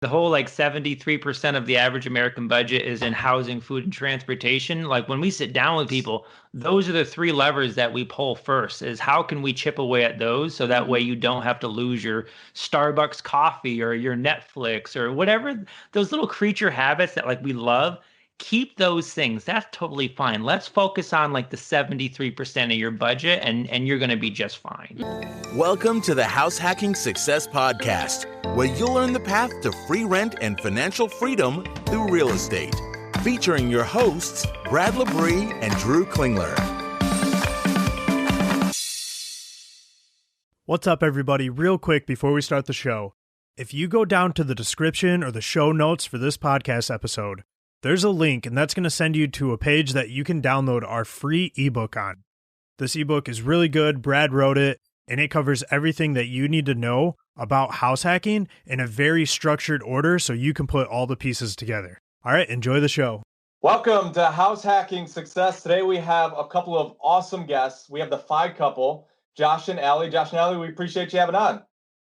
The whole like 73% of the average American budget is in housing, food, and transportation. Like when we sit down with people, those are the three levers that we pull first is how can we chip away at those so that way you don't have to lose your Starbucks coffee or your Netflix or whatever, those little creature habits that like we love. Keep those things. That's totally fine. Let's focus on like the 73% of your budget and you're going to be just fine. Welcome to the House Hacking Success Podcast, where you'll learn the path to free rent and financial freedom through real estate. Featuring your hosts, Brad Labrie and Drew Klingler. What's up, everybody? Real quick before we start the show, if you go down to the description or the show notes for this podcast episode, there's a link, and that's going to send you to a page that you can download our free ebook on. This ebook is really good. Brad wrote it, and it covers everything that you need to know about house hacking in a very structured order so you can put all the pieces together. All right, enjoy the show. Welcome to House Hacking Success. Today we have a couple of awesome guests. We have the Phi couple, Josh and Allie. Josh and Allie, we appreciate you having on.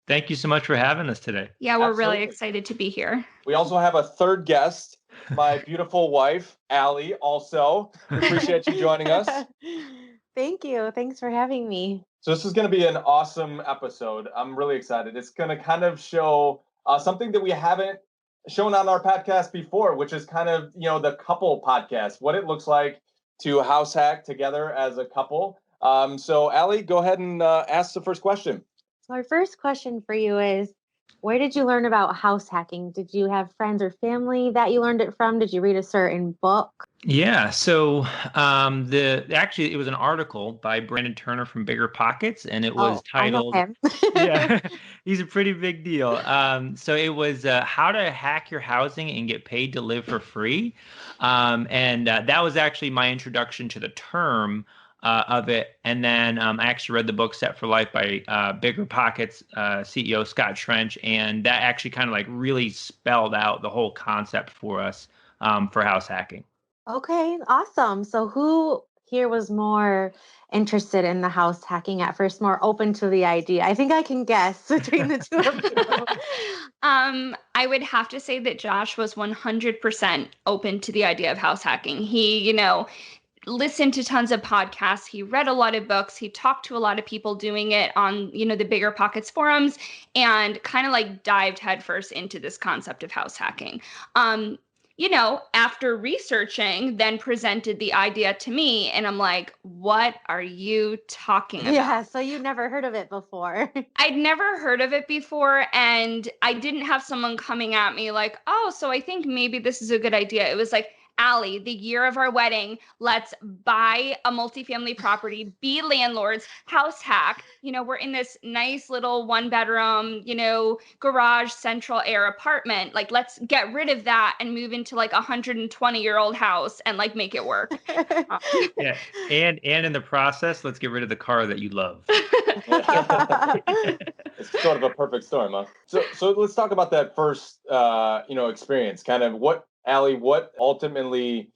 Thank you so much for having us today. Yeah, we're really excited to be here. We also have a third guest, my beautiful wife, Allie, also. We appreciate you joining us. Thank you. Thanks for having me. So this is going to be an awesome episode. I'm really excited. It's going to kind of show something that we haven't shown on our podcast before, which is kind of, the couple podcast, what it looks like to house hack together as a couple. So Allie, go ahead and ask the first question. So our first question for you is, where did you learn about house hacking? Did you have friends or family that you learned it from? Did you read a certain book? Yeah, so it was an article by Brandon Turner from Bigger Pockets, and it was titled. I know him. Yeah, he's a pretty big deal. So it was how to hack your housing and get paid to live for free, and that was actually my introduction to the term of it. And then I actually read the book Set for Life by Bigger Pockets CEO Scott Trench, and that actually kind of like really spelled out the whole concept for us for house hacking. Okay, awesome. So who here was more interested in the house hacking at first, more open to the idea? I think I can guess between the two of you. I would have to say that Josh was 100% open to the idea of house hacking. He, listened to tons of podcasts. He read a lot of books. He talked to a lot of people doing it on, the Bigger Pockets forums and kind of like dived headfirst into this concept of house hacking. After researching, then presented the idea to me and I'm like, what are you talking about? Yeah, so you never heard of it before. I'd never heard of it before. And I didn't have someone coming at me like, oh, so I think maybe this is a good idea. It was like, Allie, the year of our wedding, let's buy a multifamily property, be landlords, house hack. We're in this nice little 1-bedroom, garage central air apartment. Like, let's get rid of that and move into like a 120-year-old house and like make it work. Yeah. And in the process, let's get rid of the car that you love. It's sort of a perfect storm, huh? So let's talk about that first, experience. Kind of Allie, what ultimately,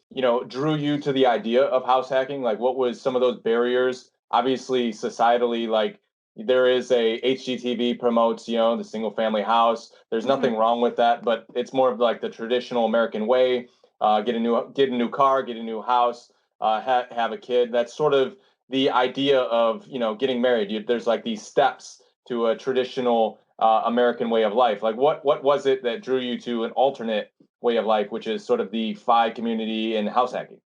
drew you to the idea of house hacking? Like, what was some of those barriers? Obviously, societally, like there is a HGTV promotes, the single family house. There's nothing wrong with that, but it's more of like the traditional American way. Get a new car, get a new house, have a kid. That's sort of the idea of, getting married. There's like these steps to a traditional American way of life. Like, what was it that drew you to an alternate way of life, which is sort of the Phi community and house hacking?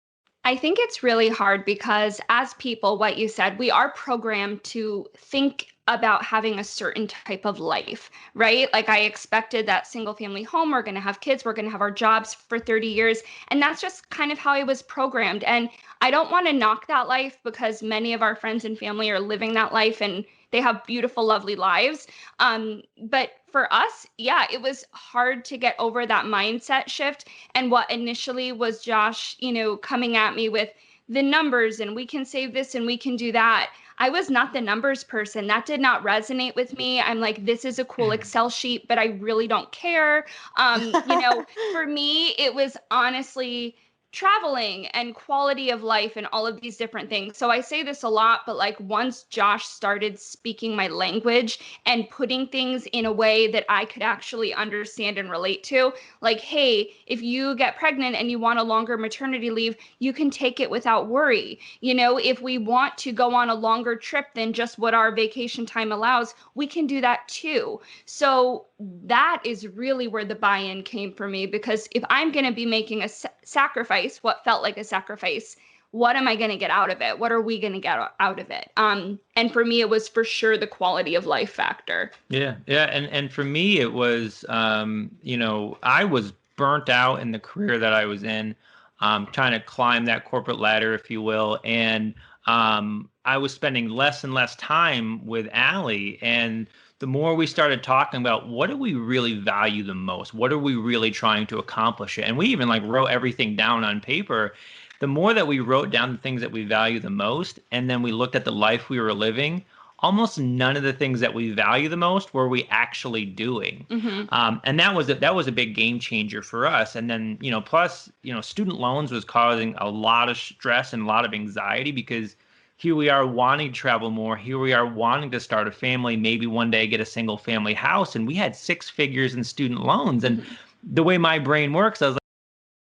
I think it's really hard because as people, what you said, we are programmed to think about having a certain type of life, right? Like I expected that single family home, we're going to have kids, we're going to have our jobs for 30 years. And that's just kind of how I was programmed. And I don't want to knock that life because many of our friends and family are living that life and they have beautiful, lovely lives. But for us, yeah, it was hard to get over that mindset shift. And what initially was Josh, coming at me with the numbers and we can save this and we can do that. I was not the numbers person. That did not resonate with me. I'm like, this is a cool Excel sheet, but I really don't care. For me, it was honestly traveling and quality of life and all of these different things. So I say this a lot, but like once Josh started speaking my language and putting things in a way that I could actually understand and relate to, like, hey, if you get pregnant and you want a longer maternity leave, you can take it without worry. You know, if we want to go on a longer trip than just what our vacation time allows, we can do that too. So that is really where the buy-in came for me, because if I'm going to be making a sacrifice, what felt like a sacrifice, what am I going to get out of it? What are we going to get out of it? And for me, it was for sure the quality of life factor. Yeah. And for me, it was, I was burnt out in the career that I was in, trying to climb that corporate ladder, if you will. And I was spending less and less time with Allie. And the more we started talking about what do we really value the most? What are we really trying to accomplish? And we even like wrote everything down on paper. The more that we wrote down the things that we value the most, and then we looked at the life we were living, almost none of the things that we value the most were we actually doing. And that was a big game changer for us. And then, plus, student loans was causing a lot of stress and a lot of anxiety, because here we are wanting to travel more. Here we are wanting to start a family, maybe one day get a single family house. And we had 6 figures in student loans. And the way my brain works, I was like,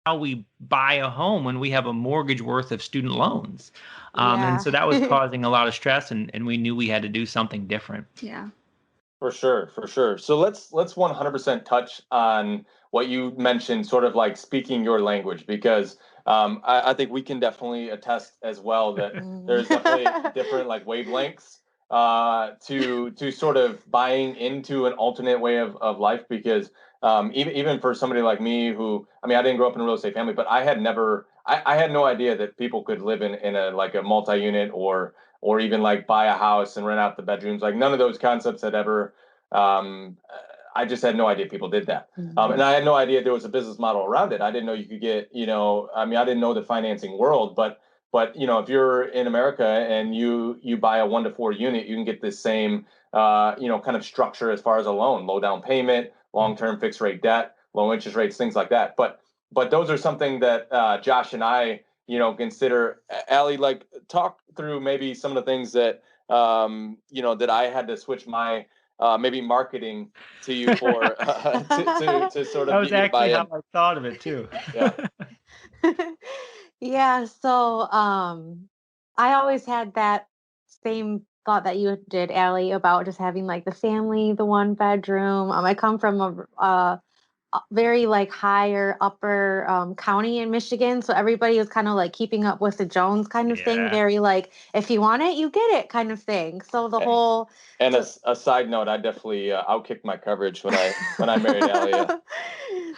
how we buy a home when we have a mortgage worth of student loans. And so that was causing a lot of stress, and we knew we had to do something different. Yeah. For sure. So let's 100% touch on what you mentioned, sort of like speaking your language, because I think we can definitely attest as well that there's definitely different like wavelengths to sort of buying into an alternate way of life, because even for somebody like me who, I mean, I didn't grow up in a real estate family, but I had no idea that people could live in a like a multi-unit or even like buy a house and rent out the bedrooms. Like none of those concepts had ever, I just had no idea people did that. And I had no idea there was a business model around it. I didn't know you could get, I mean, I didn't know the financing world, but if you're in America and you buy a 1 to 4 unit, you can get this same, kind of structure as far as a loan, low down payment, long-term fixed rate debt, low interest rates, things like that. But those are something that Josh and I, consider. Allie, like talk through maybe some of the things that, that I had to switch my maybe marketing to you for to sort of. That was actually how I thought of it too. Yeah. Yeah. So I always had that same thought that you did, Allie, about just having like the family, the 1 bedroom. I come from a very like higher upper county in Michigan. So everybody was kind of like keeping up with the Jones kind of thing. Very like, if you want it, you get it kind of thing. So the whole. And a side note, I definitely outkicked my coverage when I married Allie. Yeah.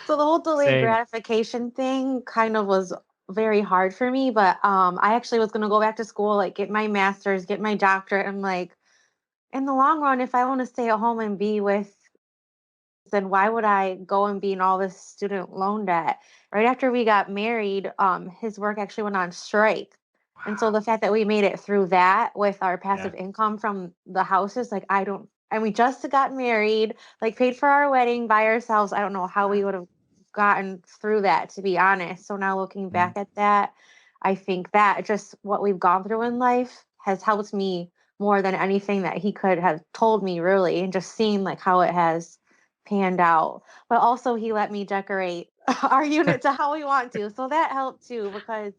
So the whole delayed gratification thing kind of was very hard for me. But I actually was going to go back to school, like get my master's, get my doctorate. I'm like, in the long run, if I want to stay at home and be with, then why would I go and be in all this student loan debt? Right after we got married, his work actually went on strike. Wow. And so the fact that we made it through that with our passive income from the houses, like and we just got married, like paid for our wedding by ourselves. I don't know how we would have gotten through that, to be honest. So now looking back at that, I think that just what we've gone through in life has helped me more than anything that he could have told me, really, and just seeing like how it has panned out. But also he let me decorate our unit to how we want to. So that helped too, because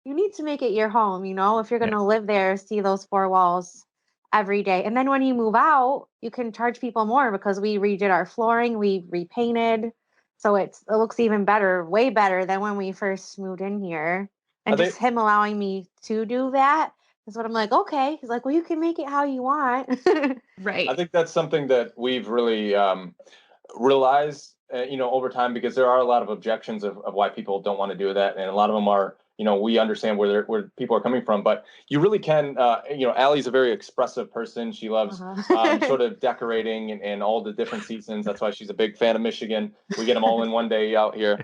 you need to make it your home, if you're going to live there, see those 4 walls every day. And then when you move out, you can charge people more because we redid our flooring, we repainted. So it looks even better, way better than when we first moved in here. And just him allowing me to do that is what I'm like, okay. He's like, well, you can make it how you want. Right. I think that's something that we've really realized, over time, because there are a lot of objections of why people don't want to do that. And a lot of them are, we understand where people are coming from, but you really can, Allie's a very expressive person. She loves sort of decorating and all the different seasons. That's why she's a big fan of Michigan. We get them all in one day out here.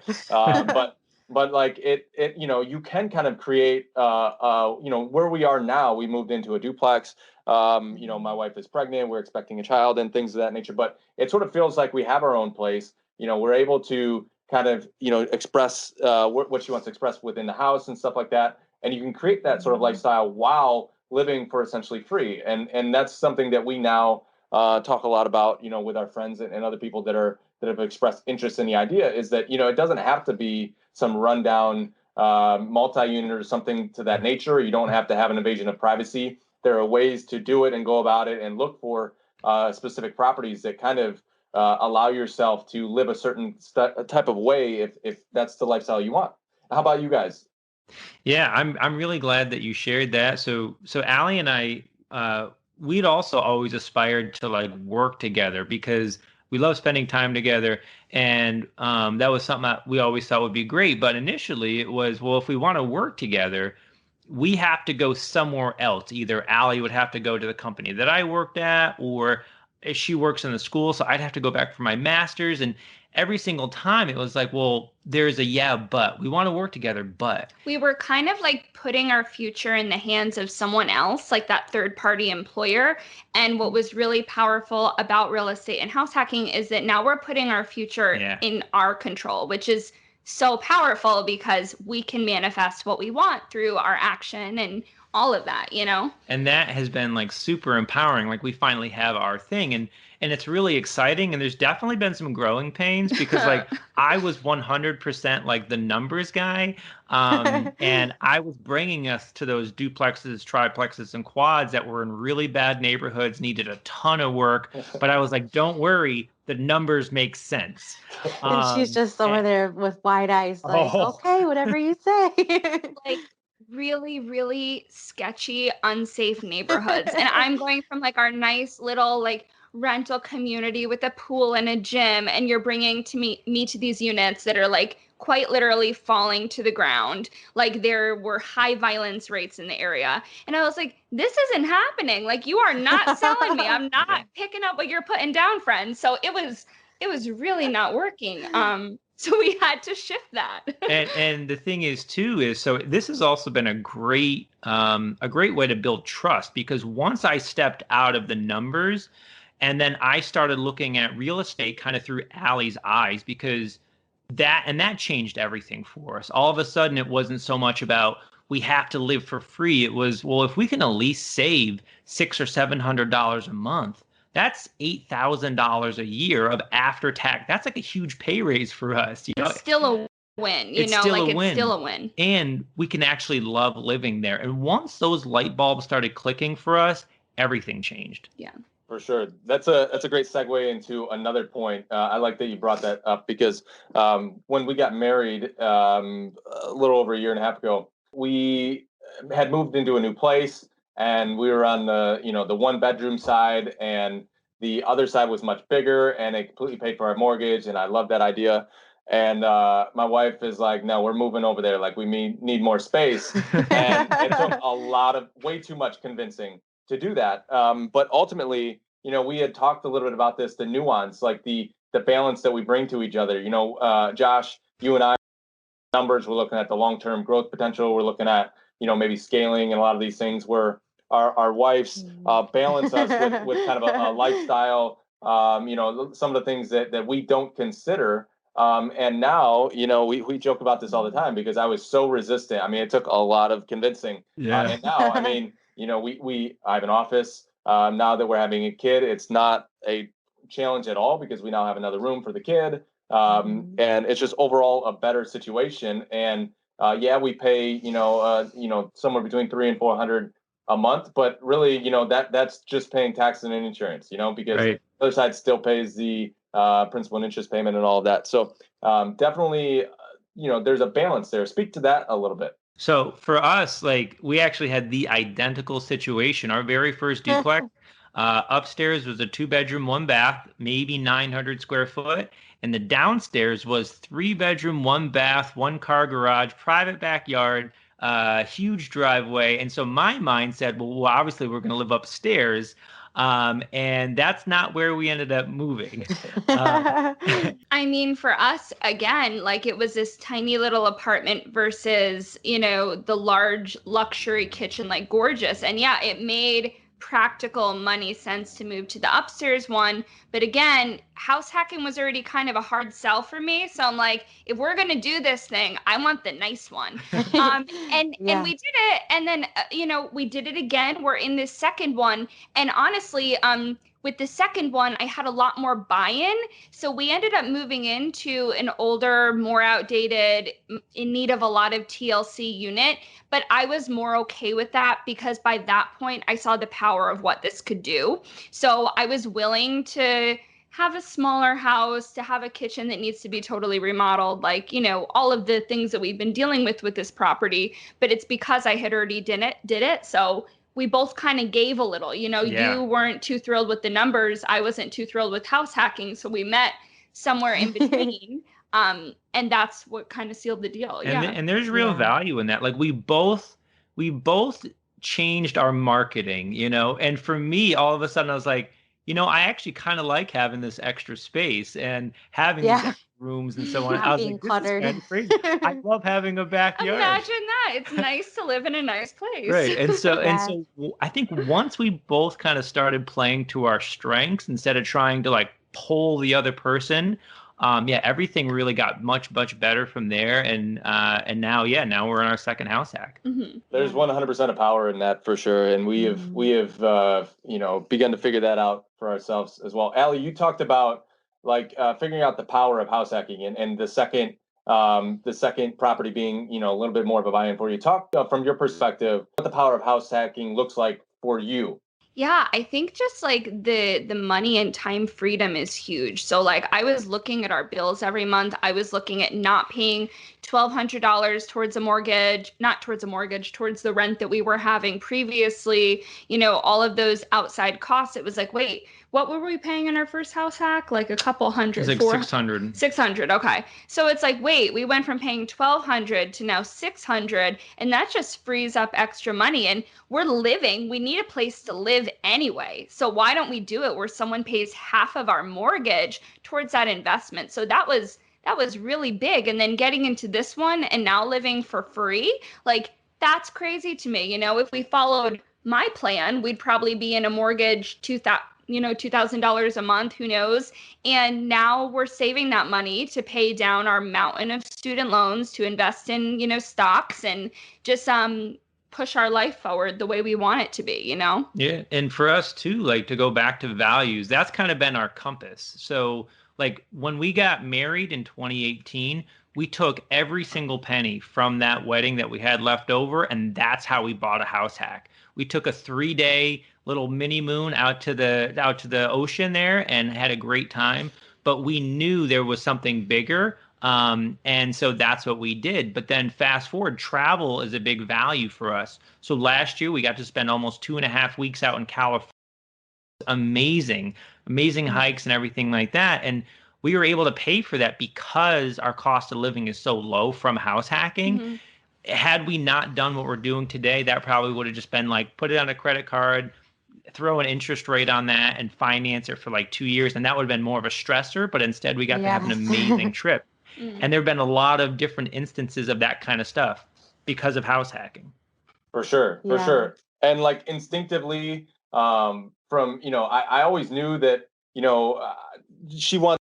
But like it, you can kind of create, where we are now. We moved into a duplex. My wife is pregnant. We're expecting a child and things of that nature. But it sort of feels like we have our own place. We're able to kind of, express what she wants to express within the house and stuff like that. And you can create that sort of lifestyle while living for essentially free. And that's something that we now talk a lot about, with our friends and other people that have expressed interest in the idea, is that, it doesn't have to be some rundown multi-unit or something to that nature. You don't have to have an invasion of privacy. There are ways to do it and go about it and look for specific properties that kind of allow yourself to live a certain type of way if that's the lifestyle you want. How about you guys? Yeah, I'm really glad that you shared that. So Allie and I, we'd also always aspired to like work together because we love spending time together, and that was something that we always thought would be great. But initially, it was, well, if we want to work together, we have to go somewhere else. Either Allie would have to go to the company that I worked at, or she works in the school, so I'd have to go back for my master's. And every single time it was like, well, there's but we want to work together, but we were kind of like putting our future in the hands of someone else, like that third party employer. And what was really powerful about real estate and house hacking is that now we're putting our future in our control, which is so powerful because we can manifest what we want through our action and all of that, And that has been like super empowering. Like we finally have our thing, and it's really exciting. And there's definitely been some growing pains because like I was 100% like the numbers guy. And I was bringing us to those duplexes, triplexes, and quads that were in really bad neighborhoods, needed a ton of work. But I was like, don't worry, the numbers make sense. And she's just over there with wide eyes, like, okay, whatever you say. Like really, really sketchy, unsafe neighborhoods. And I'm going from like our nice little like rental community with a pool and a gym, and you're bringing to me to these units that are like quite literally falling to the ground. Like there were high violence rates in the area. And I was like, this isn't happening. Like you are not selling me. I'm not picking up what you're putting down, friends. So it was really not working. So we had to shift that. and the thing is too, so this has also been a great way to build trust, because once I stepped out of the numbers and then I started looking at real estate kind of through Allie's eyes, because that changed everything for us. All of a sudden, it wasn't so much about we have to live for free. It was, well, if we can at least save $600 or $700 a month, that's $8,000 a year of after tax. That's like a huge pay raise for us. It's still a win, it's still a win. And we can actually love living there. And once those light bulbs started clicking for us, everything changed. Yeah. For sure. That's a great segue into another point. I like that you brought that up because when we got married a little over a year and a half ago, we had moved into a new place, and we were on the 1-bedroom side, and the other side was much bigger, and it completely paid for our mortgage. And I love that idea. And my wife is like, no, we're moving over there. Like we need more space. And it took way too much convincing to do that. But ultimately, we had talked a little bit about this, the nuance, like the balance that we bring to each other. Josh, you and I, numbers, we're looking at the long-term growth potential. We're looking at, maybe scaling and a lot of these things where our wives balance us with kind of a lifestyle, some of the things that we don't consider. And now, we joke about this all the time because I was so resistant. I mean, it took a lot of convincing. Yeah. And now, I mean, I have an office. Now that we're having a kid, it's not a challenge at all because we now have another room for the kid. And it's just overall a better situation. And we pay, somewhere between $300 and $400 a month, but really, that's just paying tax and insurance, because the other side still pays the principal and interest payment and all of that. So definitely, there's a balance there. Speak to that a little bit. So for us, like we actually had the identical situation. Our very first duplex upstairs was a 2-bedroom, 1-bath, maybe 900 square foot. And the downstairs was 3-bedroom, 1-bath, 1-car garage, private backyard, huge driveway. And so my mind said, well, obviously we're going to live upstairs. And that's not where we ended up moving. I mean, for us, again, like it was this tiny little apartment versus, the large luxury kitchen, like gorgeous. And yeah, it made practical money sense to move to the upstairs one. But again, house hacking was already kind of a hard sell for me. So I'm like, if we're going to do this thing, I want the nice one. And we did it. And then, we did it again. We're in this second one. And honestly, with the second one, I had a lot more buy-in. So we ended up moving into an older, more outdated, in need of a lot of TLC unit. But I was more okay with that because by that point, I saw the power of what this could do. So I was willing to have a smaller house, to have a kitchen that needs to be totally remodeled, like, all of the things that we've been dealing with this property. But it's because I had already did it. So we both kind of gave a little, you weren't too thrilled with the numbers. I wasn't too thrilled with house hacking. So we met somewhere in between. And that's what kind of sealed the deal. And there's real value in that. Like we both changed our marketing, and for me, all of a sudden I was like, I actually kind of like having this extra space and having these rooms and so on. I was like, this is kind of crazy. I love having a backyard. Imagine that. It's nice to live in a nice place. Right. And so I think once we both kind of started playing to our strengths instead of trying to like pull the other person, everything really got much better from there. And now we're in our second house hack. Mm-hmm. There's 100% of power in that for sure. And we have begun to figure that out for ourselves as well. Allie, you talked about like figuring out the power of house hacking and the second property being, a little bit more of a buy-in for you. Talk from your perspective, what the power of house hacking looks like for you. Yeah, I think just like the money and time freedom is huge. So like I was looking at our bills every month. I was looking at not paying $1,200 towards the rent that we were having previously, all of those outside costs. It was like, wait, what were we paying in our first house hack? Like a couple hundred. It's like $600. $600. Okay. So it's like, wait, we went from paying $1,200 to now $600, and that just frees up extra money. And we need a place to live anyway. So why don't we do it where someone pays half of our mortgage towards that investment? So that was really big. And then getting into this one and now living for free, like that's crazy to me. If we followed my plan, we'd probably be in a mortgage $2,000 a month, who knows? And now we're saving that money to pay down our mountain of student loans, to invest in, stocks, and just push our life forward the way we want it to be, Yeah. And for us too, like to go back to values, that's kind of been our compass. So like when we got married in 2018, we took every single penny from that wedding that we had left over, and that's how we bought a house hack. We took a 3-day little mini moon out to the ocean there and had a great time. But we knew there was something bigger. And so that's what we did. But then fast forward, travel is a big value for us. So last year we got to spend almost 2.5 weeks out in California. Amazing hikes and everything like that. And we were able to pay for that because our cost of living is so low from house hacking. Mm-hmm. Had we not done what we're doing today, that probably would have just been like, put it on a credit card, throw an interest rate on that and finance it for like 2 years. And that would have been more of a stressor, but instead we got to have an amazing trip. Mm-hmm. And there've been a lot of different instances of that kind of stuff because of house hacking. For sure. And like instinctively, I always knew that, she wanted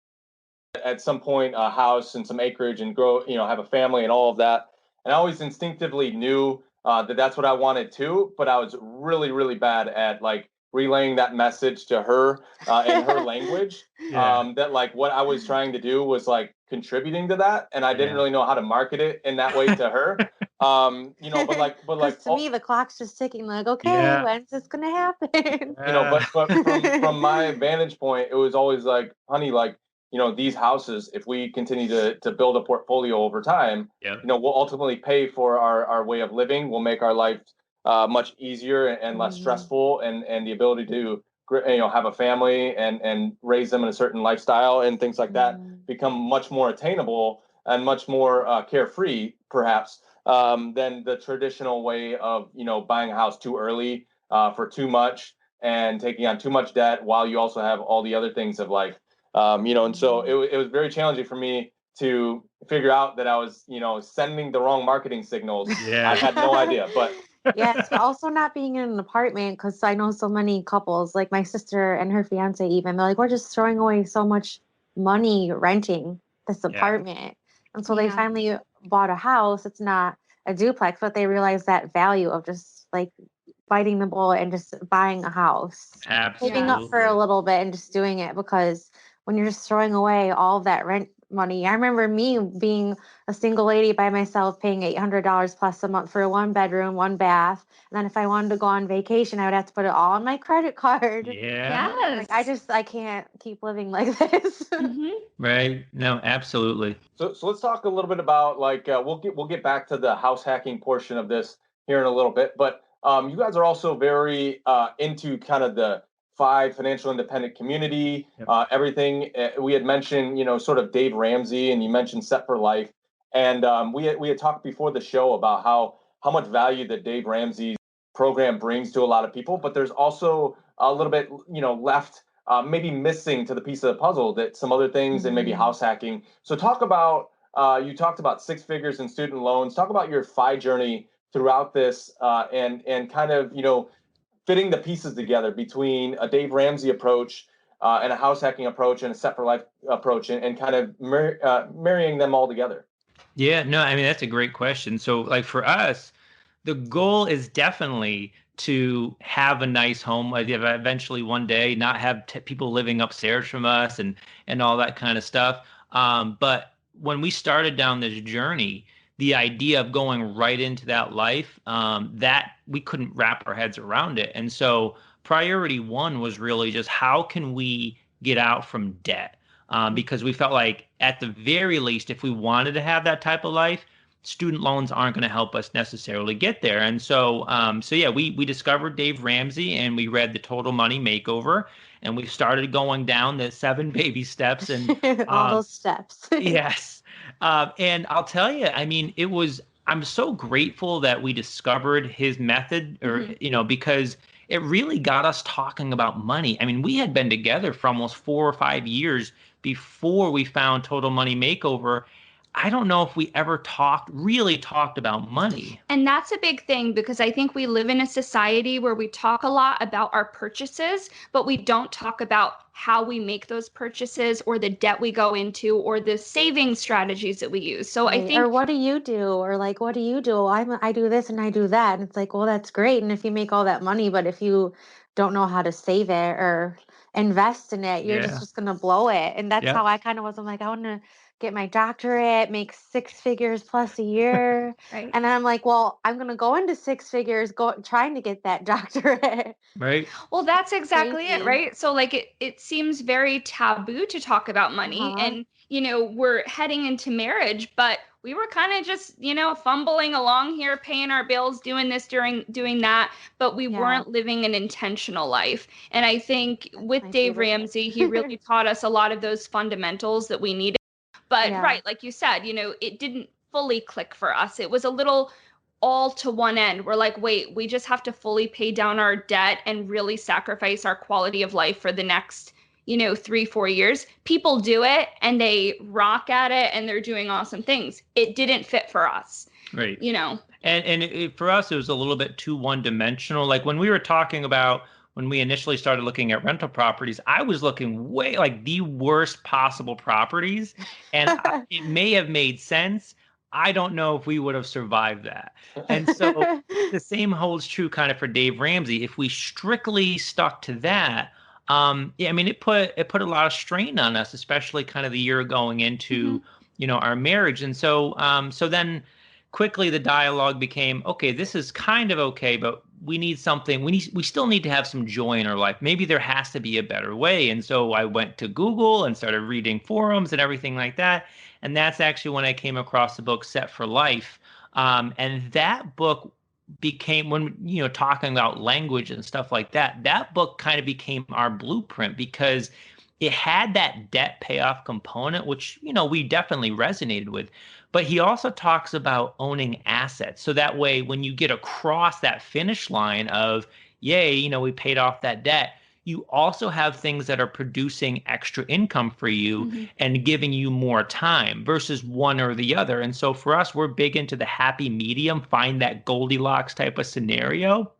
at some point a house and some acreage and grow, have a family and all of that. And I always instinctively knew that that's what I wanted too, but I was really, really bad at like relaying that message to her in her language. That like what I was trying to do was like contributing to that, and I didn't really know how to market it in that way to her. But like to me, the clock's just ticking. Like, okay, when's this gonna happen? But from my vantage point, it was always like, honey, like, these houses, if we continue to build a portfolio over time, we'll ultimately pay for our way of living. We'll make our life much easier and less stressful, and the ability to have a family and raise them in a certain lifestyle and things like that become much more attainable and much more carefree, perhaps, than the traditional way of buying a house too early for too much and taking on too much debt while you also have all the other things of life. And so it was very challenging for me to figure out that I was, sending the wrong marketing signals. I had no idea, but Yes, but also not being in an apartment, because I know so many couples, like my sister and her fiance even, they're like, we're just throwing away so much money renting this Yeah. apartment. And so they Yeah. finally bought a house. It's not a duplex, but they realized that value of just like biting the bullet and just buying a house, saving up for a Absolutely. little bit and just doing it, because when you're just throwing away all of that rent money, I remember me being a single lady by myself paying $800 plus a month for a 1 bedroom, 1 bath. And then if I wanted to go on vacation, I would have to put it all on my credit card. Yeah. Like Yes. I can't keep living like this. Hmm. Right. No, absolutely. So let's talk a little bit about like we'll get back to the house hacking portion of this here in a little bit, but you guys are also very into kind of the five financial independent community, Yep. everything. We had mentioned, sort of Dave Ramsey, and you mentioned Set for Life, and we had talked before the show about how much value that Dave Ramsey's program brings to a lot of people, but there's also a little bit, left. Maybe missing to the piece of the puzzle that some other things and maybe Mhm. house hacking. So talk about you talked about six figures in student loans. Talk about your FI journey throughout this and kind of fitting the pieces together between a Dave Ramsey approach and a house hacking approach and a Set for Life approach and kind of marrying them all together. Yeah, no, I mean that's a great question. So like for us, the goal is definitely to have a nice home, like eventually one day not have people living upstairs from us and all that kind of stuff. But when we started down this journey, the idea of going right into that life, that we couldn't wrap our heads around it. And so priority one was really just how can we get out from debt? Because we felt like at the very least, if we wanted to have that type of life, student loans aren't going to help us necessarily get there. And so yeah, we discovered Dave Ramsey and we read the Total Money Makeover, and we started going down the 7 baby steps. And All um, those steps. yes, and I'll tell you, I mean, it was. I'm so grateful that we discovered his method, or Hmm. because it really got us talking about money. I mean, we had been together for almost 4 or 5 years before we found Total Money Makeover. I don't know if we ever really talked about money. And that's a big thing because I think we live in a society where we talk a lot about our purchases, but we don't talk about how we make those purchases or the debt we go into or the saving strategies that we use. So I Right. Or think, what do you do? Or like, what do you do? I do this and I do that. And it's like, well, that's great. And if you make all that money, but if you don't know how to save it or invest in it, you're just, Yeah. just gonna blow it. And that's Yeah. how I kind of was. I'm like, I want to get my doctorate, make 6 figures plus a year. right. And then I'm like, well, I'm gonna go into 6 figures, go trying to get that doctorate. Right. Well, that's exactly it, Crazy. right? So like it seems very taboo to talk about money Uh-huh. and we're heading into marriage, but we were kind of just, fumbling along here, paying our bills, doing this during doing that, but we Yeah. weren't living an intentional life. And I think That's with my Dave favorite Ramsey, he word. really taught us a lot of those fundamentals that we needed. But Yeah. right, like you said, it didn't fully click for us. It was a little all to one end. We're like, wait, we just have to fully pay down our debt and really sacrifice our quality of life for the next, 3, 4 years. People do it and they rock at it and they're doing awesome things. It didn't fit for us, Right. you know. And for us, it was a little bit too one-dimensional. Like when we were talking about when we initially started looking at rental properties, I was looking way like the worst possible properties, and it may have made sense. I don't know if we would have survived that. And so the same holds true kind of for Dave Ramsey. If we strictly stuck to that, yeah, I mean, it put a lot of strain on us, especially kind of the year going into, Mhm. our marriage. And so then quickly the dialogue became, okay, this is kind of okay, but we need something. We still need to have some joy in our life. Maybe there has to be a better way. And so I went to Google and started reading forums and everything like that. And that's actually when I came across the book Set for Life. And that book became, when talking about language and stuff like that, that book kind of became our blueprint because it had that debt payoff component, which we definitely resonated with. But he also talks about owning assets. So that way, when you get across that finish line of, yay, we paid off that debt, you also have things that are producing extra income for you and giving you more time versus one or the other. And so for us, we're big into the happy medium, find that Goldilocks type of scenario.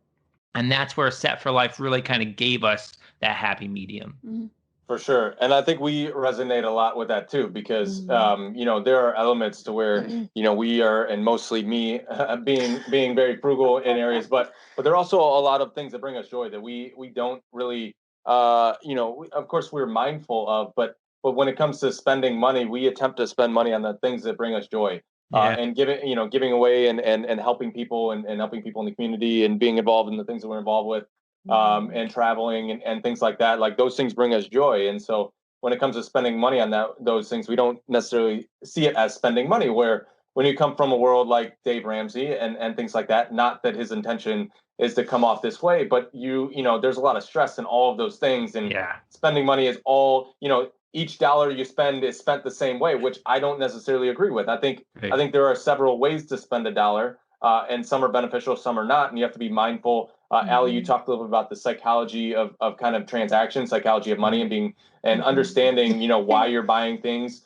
And that's where Set for Life really kind of gave us that happy medium. For sure. And I think we resonate a lot with that too, because, you know, there are elements to where, you know, we are, and mostly me being very frugal in areas, but there are also a lot of things that bring us joy that we don't really, you know, of course we're mindful of, but when it comes to spending money, we attempt to spend money on the things that bring us joy. And giving away and helping people and helping people in the community and being involved in the things that we're involved with. And traveling and things like that, like those things bring us joy. And so when it comes to spending money on those things, we don't necessarily see it as spending money, where when you come from a world like Dave Ramsey and things like that, not that his intention is to come off this way, but you know, there's a lot of stress in all of those things. And spending money is all, you know, each dollar you spend is spent the same way, which I don't necessarily agree with. I think there are several ways to spend a dollar, and some are beneficial, some are not. And you have to be mindful. Allie, you talked a little bit about the psychology of kind of transactions, psychology of money, and being and understanding, you know, why you're buying things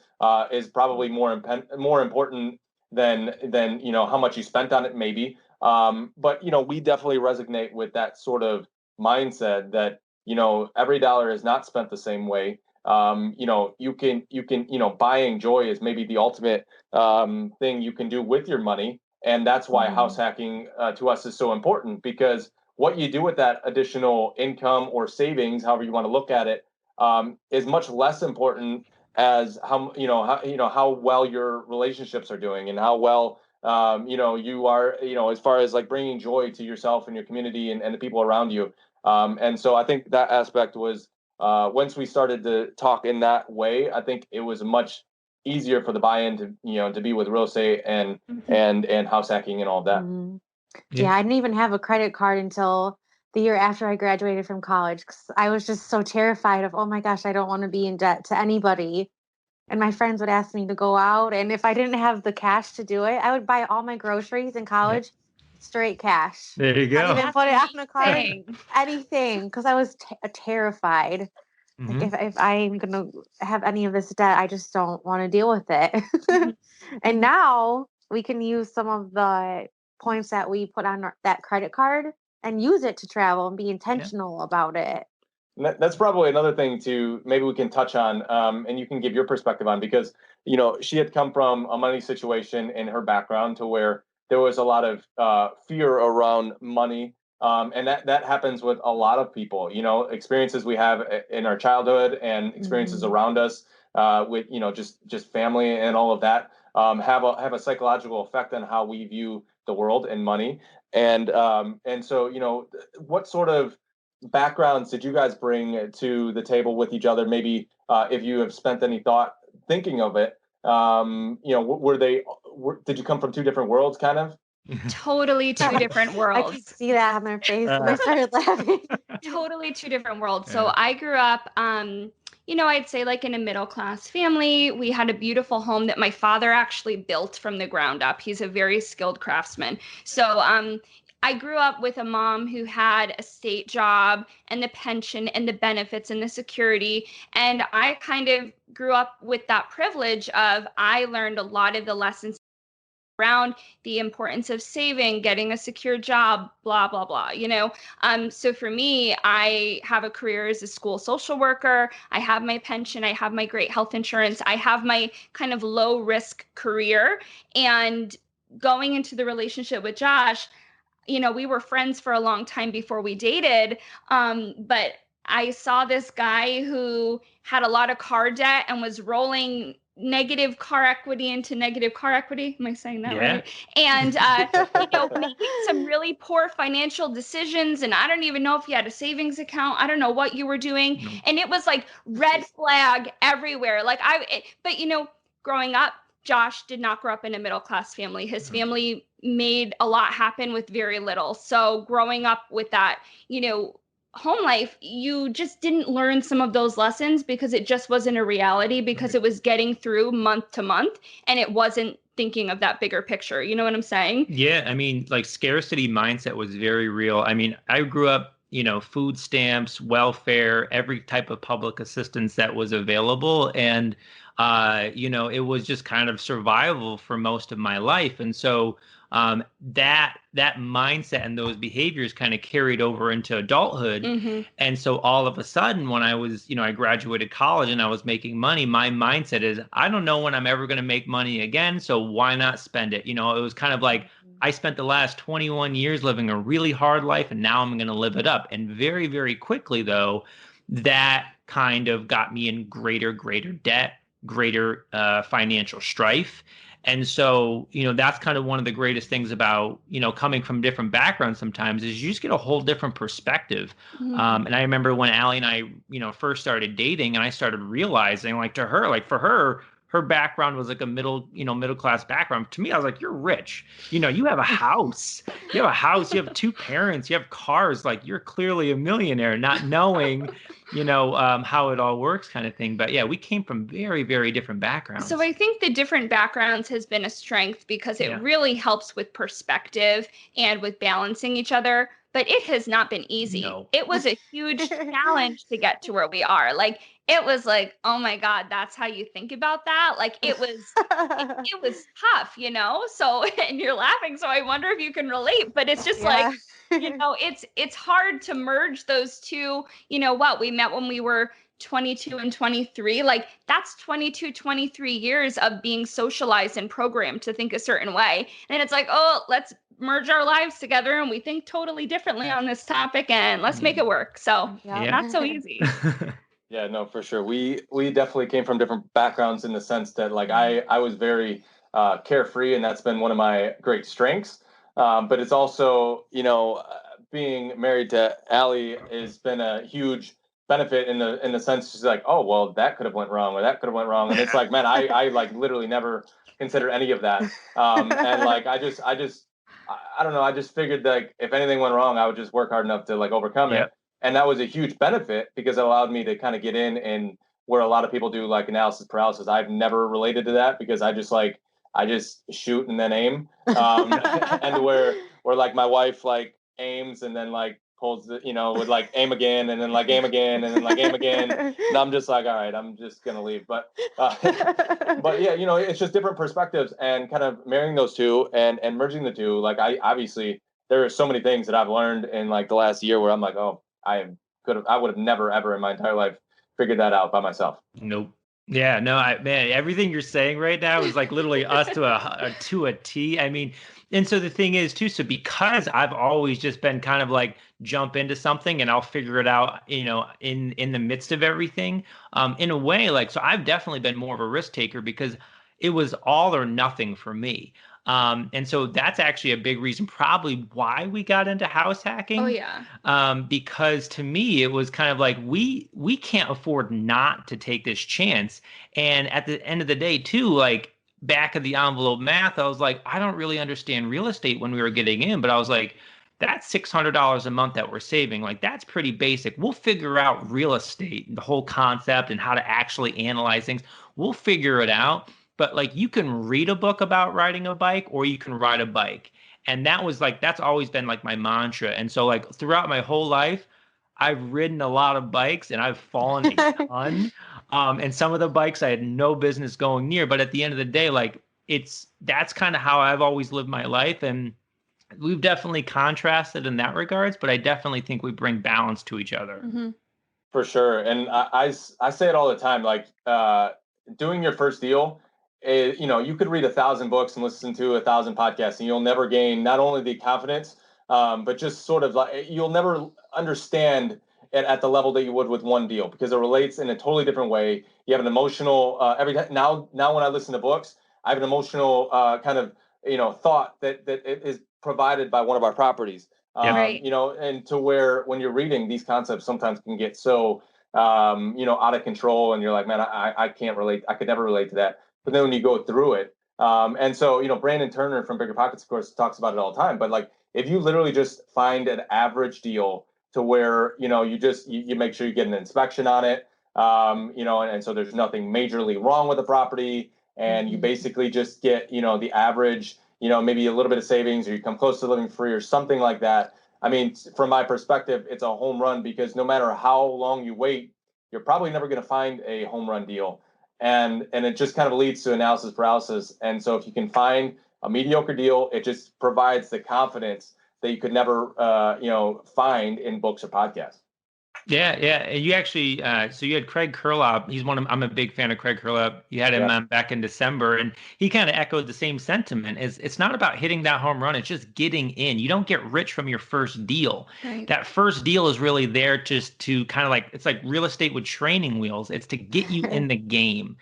is probably more important than you know how much you spent on it, maybe. But you know, we definitely resonate with that sort of mindset that, you know, every dollar is not spent the same way. You know, you can you know, buying joy is maybe the ultimate thing you can do with your money, and that's why house hacking to us is so important, because what you do with that additional income or savings, however you want to look at it, is much less important as how well your relationships are doing and how well you know, you are, you know, as far as like bringing joy to yourself and your community and the people around you. And so I think that aspect was once we started to talk in that way, I think it was much easier for the buy-in to, you know, to be with real estate and house hacking and all that. Yeah, I didn't even have a credit card until the year after I graduated from college, because I was just so terrified of, oh my gosh, I don't want to be in debt to anybody. And my friends would ask me to go out, and if I didn't have the cash to do it, I would buy all my groceries in college straight cash. There you go. Not even put it on a card, anything, because I was terrified. Like if I'm gonna have any of this debt, I just don't want to deal with it. And now we can use some of the points that we put on that credit card and use it to travel and be intentional about it. That's probably another thing to maybe we can touch on, and you can give your perspective on, because, you know, she had come from a money situation in her background to where there was a lot of fear around money. And that happens with a lot of people, you know, experiences we have in our childhood and experiences around us with, you know, just family and all of that have a psychological effect on how we view the world and money. And so, you know, what sort of backgrounds did you guys bring to the table with each other? Maybe if you have spent any thought thinking of it, you know, did you come from two different worlds, kind of? Totally two different worlds. I could see that on their face when I started laughing. Totally two different worlds. So I grew up, you know, I'd say like in a middle class family. We had a beautiful home that my father actually built from the ground up. He's a very skilled craftsman. So I grew up with a mom who had a state job and the pension and the benefits and the security. And I kind of grew up with that privilege of, I learned a lot of the lessons around the importance of saving, getting a secure job, blah, blah, blah, you know? So for me, I have a career as a school social worker. I have my pension. I have my great health insurance. I have my kind of low risk career. And going into the relationship with Josh, you know, we were friends for a long time before we dated. But I saw this guy who had a lot of car debt and was rolling negative car equity into negative car equity. Am I saying that right? And, you know, making some really poor financial decisions. And I don't even know if you had a savings account. I don't know what you were doing. And it was like red flag everywhere. Like but you know, growing up, Josh did not grow up in a middle class family. His family made a lot happen with very little. So growing up with that, you know, home life, you just didn't learn some of those lessons because it just wasn't a reality, because it was getting through month to month and it wasn't thinking of that bigger picture. You know what I'm saying? Yeah. I mean, like scarcity mindset was very real. I mean, I grew up food stamps, welfare, every type of public assistance that was available. And, it was just kind of survival for most of my life. And so that mindset and those behaviors kind of carried over into adulthood. Mm-hmm. And so all of a sudden, when I was, I graduated college and I was making money, my mindset is, I don't know when I'm ever going to make money again. So why not spend it? It was kind of like, I spent the last 21 years living a really hard life, and now I'm going to live it up. And very, very quickly, though, that kind of got me in greater debt, greater financial strife. And so, that's kind of one of the greatest things about, coming from different backgrounds sometimes is you just get a whole different perspective. Mm-hmm. And I remember when Allie and I, first started dating, and I started realizing, like, to her, like for her background was like a middle class background. To me, I was like, you're rich. You have a house. You have two parents, you have cars. Like, you're clearly a millionaire, not knowing, how it all works kind of thing. But yeah, we came from very, very different backgrounds. So I think the different backgrounds has been a strength because it really helps with perspective and with balancing each other. But it has not been easy. No. It was a huge challenge to get to where we are. Like, it was like, oh my God, that's how you think about that. Like, it was tough, So, and you're laughing, so I wonder if you can relate. But it's just like, it's hard to merge those two. We met when we were 22 and 23. Like, that's 22, 23 years of being socialized and programmed to think a certain way. And it's like, oh, let's merge our lives together and we think totally differently on this topic and let's make it work. So not so easy. Yeah, no, for sure. We definitely came from different backgrounds in the sense that, like, I was very carefree, and that's been one of my great strengths. But it's also, being married to Allie has been a huge benefit in the sense she's like, oh, well, that could have went wrong, or that could have went wrong. And it's like, man, I like literally never considered any of that. And like, I don't know. I just figured like if anything went wrong, I would just work hard enough to like overcome it. And that was a huge benefit because it allowed me to kind of get in and where a lot of people do like analysis paralysis. I've never related to that because I just shoot and then aim. And where like my wife like aims and then like pulls the, would like aim again and then like aim again and then like aim again. And I'm just like, all right, I'm just going to leave. But yeah, it's just different perspectives and kind of marrying those two and merging the two. Like obviously there are so many things that I've learned in like the last year where I'm like, oh, I would have never, ever in my entire life figured that out by myself. Nope. Yeah, no, man, everything you're saying right now is like literally us to a T. I mean, and so the thing is too, so because I've always just been kind of like jump into something and I'll figure it out, in the midst of everything, in a way, like, so I've definitely been more of a risk taker because it was all or nothing for me. And so that's actually a big reason probably why we got into house hacking. Oh yeah. Because to me, it was kind of like, we can't afford not to take this chance. And at the end of the day too, like back of the envelope math, I was like, I don't really understand real estate when we were getting in, but I was like, that's $600 a month that we're saving. Like, that's pretty basic. We'll figure out real estate, the whole concept and how to actually analyze things. We'll figure it out. But like, you can read a book about riding a bike or you can ride a bike. And that was like, that's always been like my mantra. And so like throughout my whole life, I've ridden a lot of bikes and I've fallen a ton. And some of the bikes I had no business going near. But at the end of the day, like that's kind of how I've always lived my life. And we've definitely contrasted in that regards, but I definitely think we bring balance to each other. Mm-hmm. For sure. And I say it all the time, like doing your first deal, you could read 1,000 books and listen to 1,000 podcasts and you'll never gain not only the confidence, but just sort of like you'll never understand it at the level that you would with one deal because it relates in a totally different way. You have an emotional now when I listen to books, I have an emotional kind of thought that it is provided by one of our properties. Right. And to where when you're reading, these concepts sometimes can get so out of control and you're like, man, I can't relate. I could never relate to that. But then when you go through it, and so, Brandon Turner from Bigger Pockets, of course, talks about it all the time. But like, if you literally just find an average deal to where, you make sure you get an inspection on it, and so there's nothing majorly wrong with the property. And you basically just get, the average, maybe a little bit of savings or you come close to living free or something like that. I mean, from my perspective, it's a home run because no matter how long you wait, you're probably never going to find a home run deal. And it just kind of leads to analysis paralysis. And so if you can find a mediocre deal, it just provides the confidence that you could never, find in books or podcasts. Yeah, yeah. And you actually, so you had Craig Kurlop. I'm a big fan of Craig Kurlop. You had him back in December, and he kind of echoed the same sentiment. It's not about hitting that home run. It's just getting in. You don't get rich from your first deal. Right. That first deal is really there just to kind of it's like real estate with training wheels. It's to get you in the game.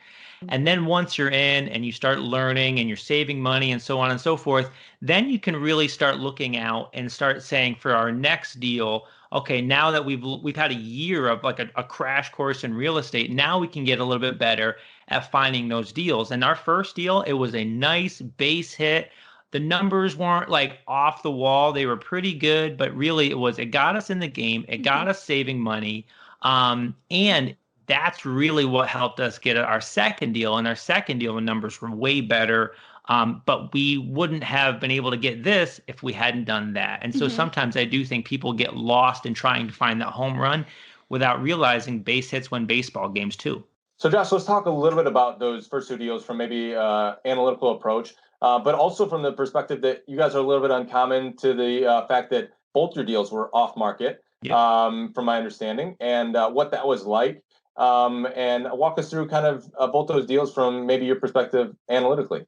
And then once you're in and you start learning and you're saving money and so on and so forth, then you can really start looking out and start saying for our next deal, okay, now that we've had a year of like a crash course in real estate, now we can get a little bit better at finding those deals. And our first deal, it was a nice base hit. The numbers weren't like off the wall. They were pretty good, but really it got us in the game. It got us saving money. And that's really what helped us get our second deal. And our second deal, the numbers were way better. But we wouldn't have been able to get this if we hadn't done that. And so sometimes I do think people get lost in trying to find that home run without realizing base hits win baseball games too. So Josh, let's talk a little bit about those first two deals from maybe analytical approach, but also from the perspective that you guys are a little bit uncommon to the fact that both your deals were off market, from my understanding, and what that was like. And walk us through kind of both those deals from maybe your perspective analytically.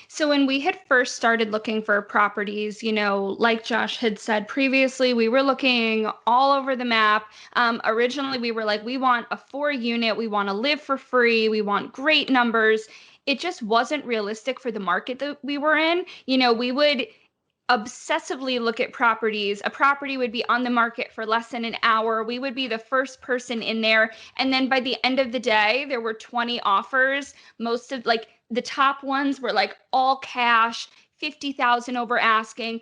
So when we had first started looking for properties, like Josh had said previously, we were looking all over the map. Originally, we were like, we want a 4-unit, we want to live for free, we want great numbers. It just wasn't realistic for the market that we were in. We would obsessively look at properties. A property would be on the market for less than an hour. We would be the first person in there. And then by the end of the day, there were 20 offers. Most of the top ones were like all cash, 50,000 over asking.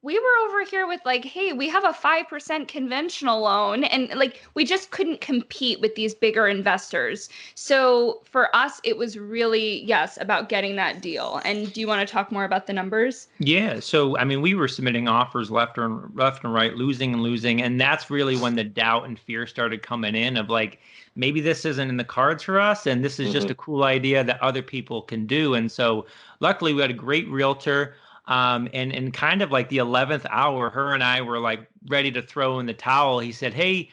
We were over here with hey, we have a 5% conventional loan, and we just couldn't compete with these bigger investors. So for us, it was really, yes, about getting that deal. And do you want to talk more about the numbers? Yeah. So, I mean, we were submitting offers left and right, losing. And that's really when the doubt and fear started coming in of maybe this isn't in the cards for us. And this is just a cool idea that other people can do. And so luckily we had a great realtor. And kind of like the 11th hour, her and I were ready to throw in the towel. He said, hey,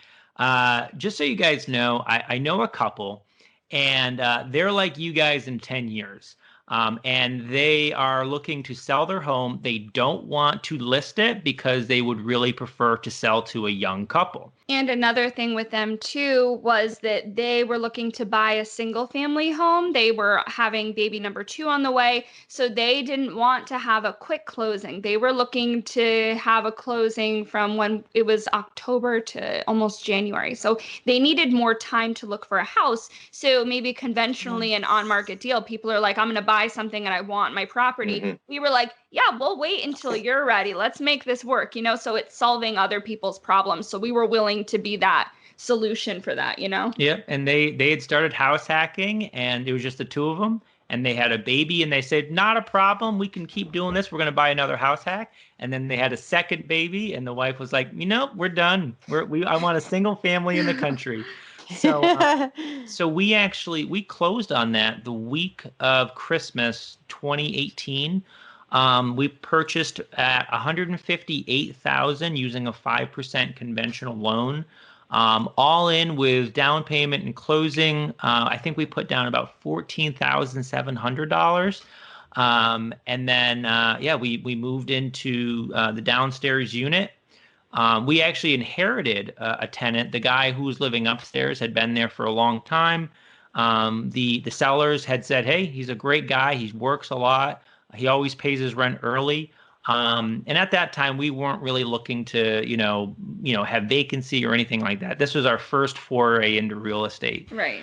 just so you guys know, I know a couple, and they're like you guys in 10 years. And they are looking to sell their home. They don't want to list it because they would really prefer to sell to a young couple. And another thing with them too was that they were looking to buy a single family home. They were having baby number 2 on the way. So they didn't want to have a quick closing. They were looking to have a closing from when it was October to almost January. So they needed more time to look for a house. So maybe conventionally an on-market deal, people are like, I'm going to buy something and I want my property. We were like, yeah, we'll wait until you're ready. Let's make this work, so it's solving other people's problems. So we were willing to be that solution for that, Yeah. And they had started house hacking, and it was just the two of them, and they had a baby, and they said, not a problem. We can keep doing this. We're going to buy another house hack. And then they had a second baby, and the wife was like, we're done. I want a single family in the country. So, so we closed on that the week of Christmas 2018. We purchased at $158,000 using a 5% conventional loan, all in with down payment and closing. I think we put down about $14,700. And then, we moved into the downstairs unit. We actually inherited a tenant. The guy who was living upstairs had been there for a long time. The sellers had said, hey, he's a great guy. He works a lot. He always pays his rent early. And at that time, we weren't really looking to, have vacancy or anything like that. This was our first foray into real estate. Right.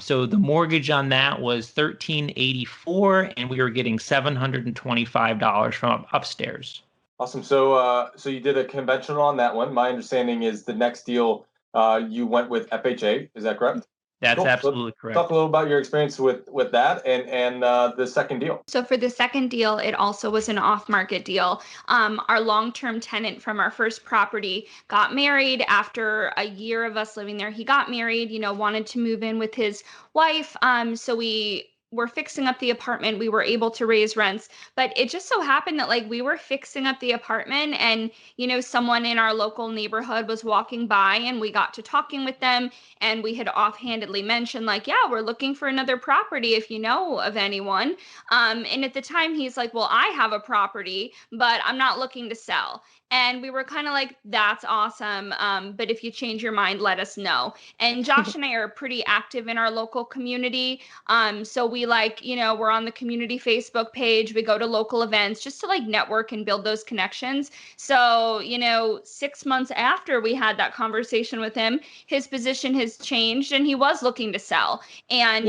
So the mortgage on that was $1,384, and we were getting $725 from upstairs. Awesome. So you did a conventional on that one. My understanding is the next deal you went with FHA. Is that correct? That's Cool. absolutely correct. Talk a little about your experience with that and the second deal. So for the second deal, it also was an off-market deal. Our long-term tenant from our first property got married after a year of us living there. He got married, wanted to move in with his wife. So we were fixing up the apartment. We were able to raise rents, but it just so happened that like we were fixing up the apartment and, someone in our local neighborhood was walking by and we got to talking with them and we had offhandedly mentioned like, yeah, we're looking for another property if you know of anyone. And at the time, he's like, well, I have a property, but I'm not looking to sell. And we were kind of like, that's awesome. But if you change your mind, let us know. And Josh and I are pretty active in our local community. So we we're on the community Facebook page. We go to local events just to like network and build those connections. So, 6 months after we had that conversation with him, his position has changed and he was looking to sell. And,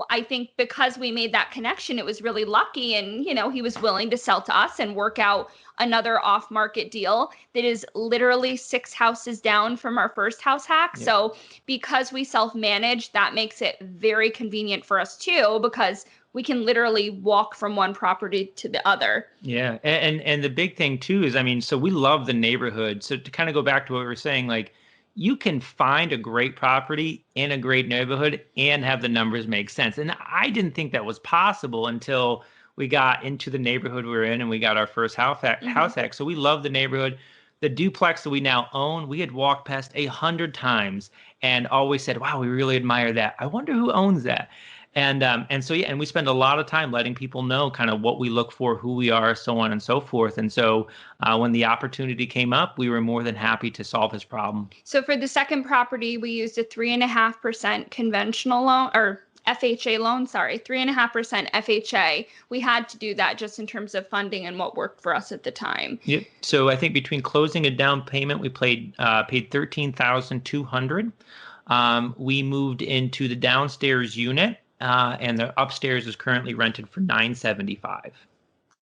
I think because we made that connection, it was really lucky. And, he was willing to sell to us and work out another off-market deal that is literally 6 houses down from our first house hack. Yep. So because we self-manage, that makes it very convenient for us too, because we can literally walk from one property to the other. Yeah. And the big thing too is, so we love the neighborhood. So to kind of go back to what we were saying, like you can find a great property in a great neighborhood and have the numbers make sense. And I didn't think that was possible until we got into the neighborhood we were in and we got our first house hack. So we love the neighborhood. The duplex that we now own, we had walked past 100 times and always said, wow, we really admire that. I wonder who owns that. And so, yeah, and we spend a lot of time letting people know kind of what we look for, who we are, so on and so forth. And so when the opportunity came up, we were more than happy to solve his problem. So for the second property, we used a 3.5% conventional loan or FHA loan, 3.5% FHA. We had to do that just in terms of funding and what worked for us at the time. Yep. So I think between closing and down payment, we paid $13,200. We moved into the downstairs unit. And the upstairs is currently rented for $975.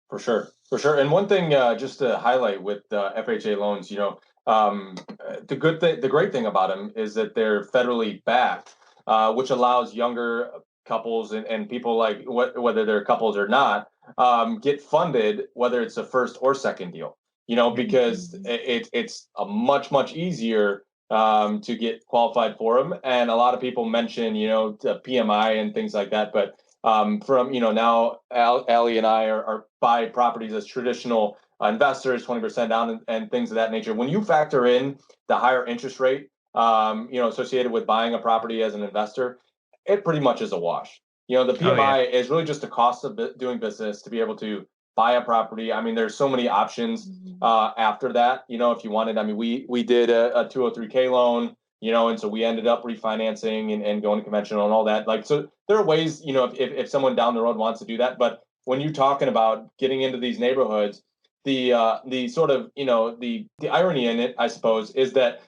For sure. And one thing, just to highlight with FHA loans, the great thing about them is that they're federally backed, which allows younger couples and people like whether they're couples or not, get funded, whether it's a first or second deal, because it's a much easier to get qualified for them. And a lot of people mention, the PMI and things like that. But from, now Allie and I are buy properties as traditional investors, 20% down and things of that nature. When you factor in the higher interest rate, associated with buying a property as an investor, it pretty much is a wash. The PMI is really just the cost of doing business to be able to buy a property. There's so many options after that, if you wanted. We did a 203K loan, and so we ended up refinancing and going conventional and all that. So there are ways, if someone down the road wants to do that. But when you're talking about getting into these neighborhoods, the sort of, the irony in it, I suppose, is that,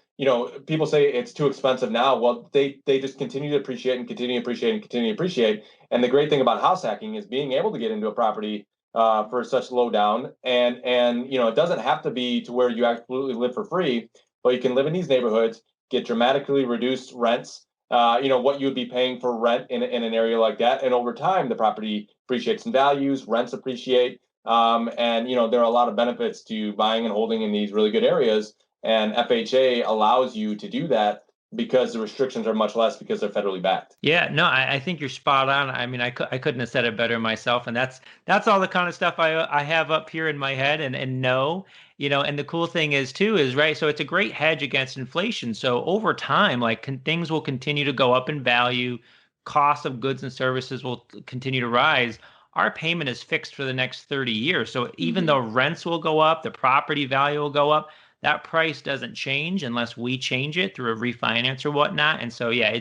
people say it's too expensive now. Well, they just continue to appreciate and continue to appreciate and continue to appreciate. And the great thing about house hacking is being able to get into a property for such low down. And it doesn't have to be to where you absolutely live for free, but you can live in these neighborhoods, get dramatically reduced rents, what you would be paying for rent in an area like that. And over time, the property appreciates in values, rents appreciate. There are a lot of benefits to buying and holding in these really good areas. And FHA allows you to do that because the restrictions are much less because they're federally backed. Yeah, no, I think you're spot on. I couldn't have said it better myself. And that's all the kind of stuff I have up here in my head and know, and the cool thing is too, is right. So it's a great hedge against inflation. So over time, things will continue to go up in value. Cost of goods and services will continue to rise. Our payment is fixed for the next 30 years. So even though rents will go up, the property value will go up, that price doesn't change unless we change it through a refinance or whatnot. And so, yeah,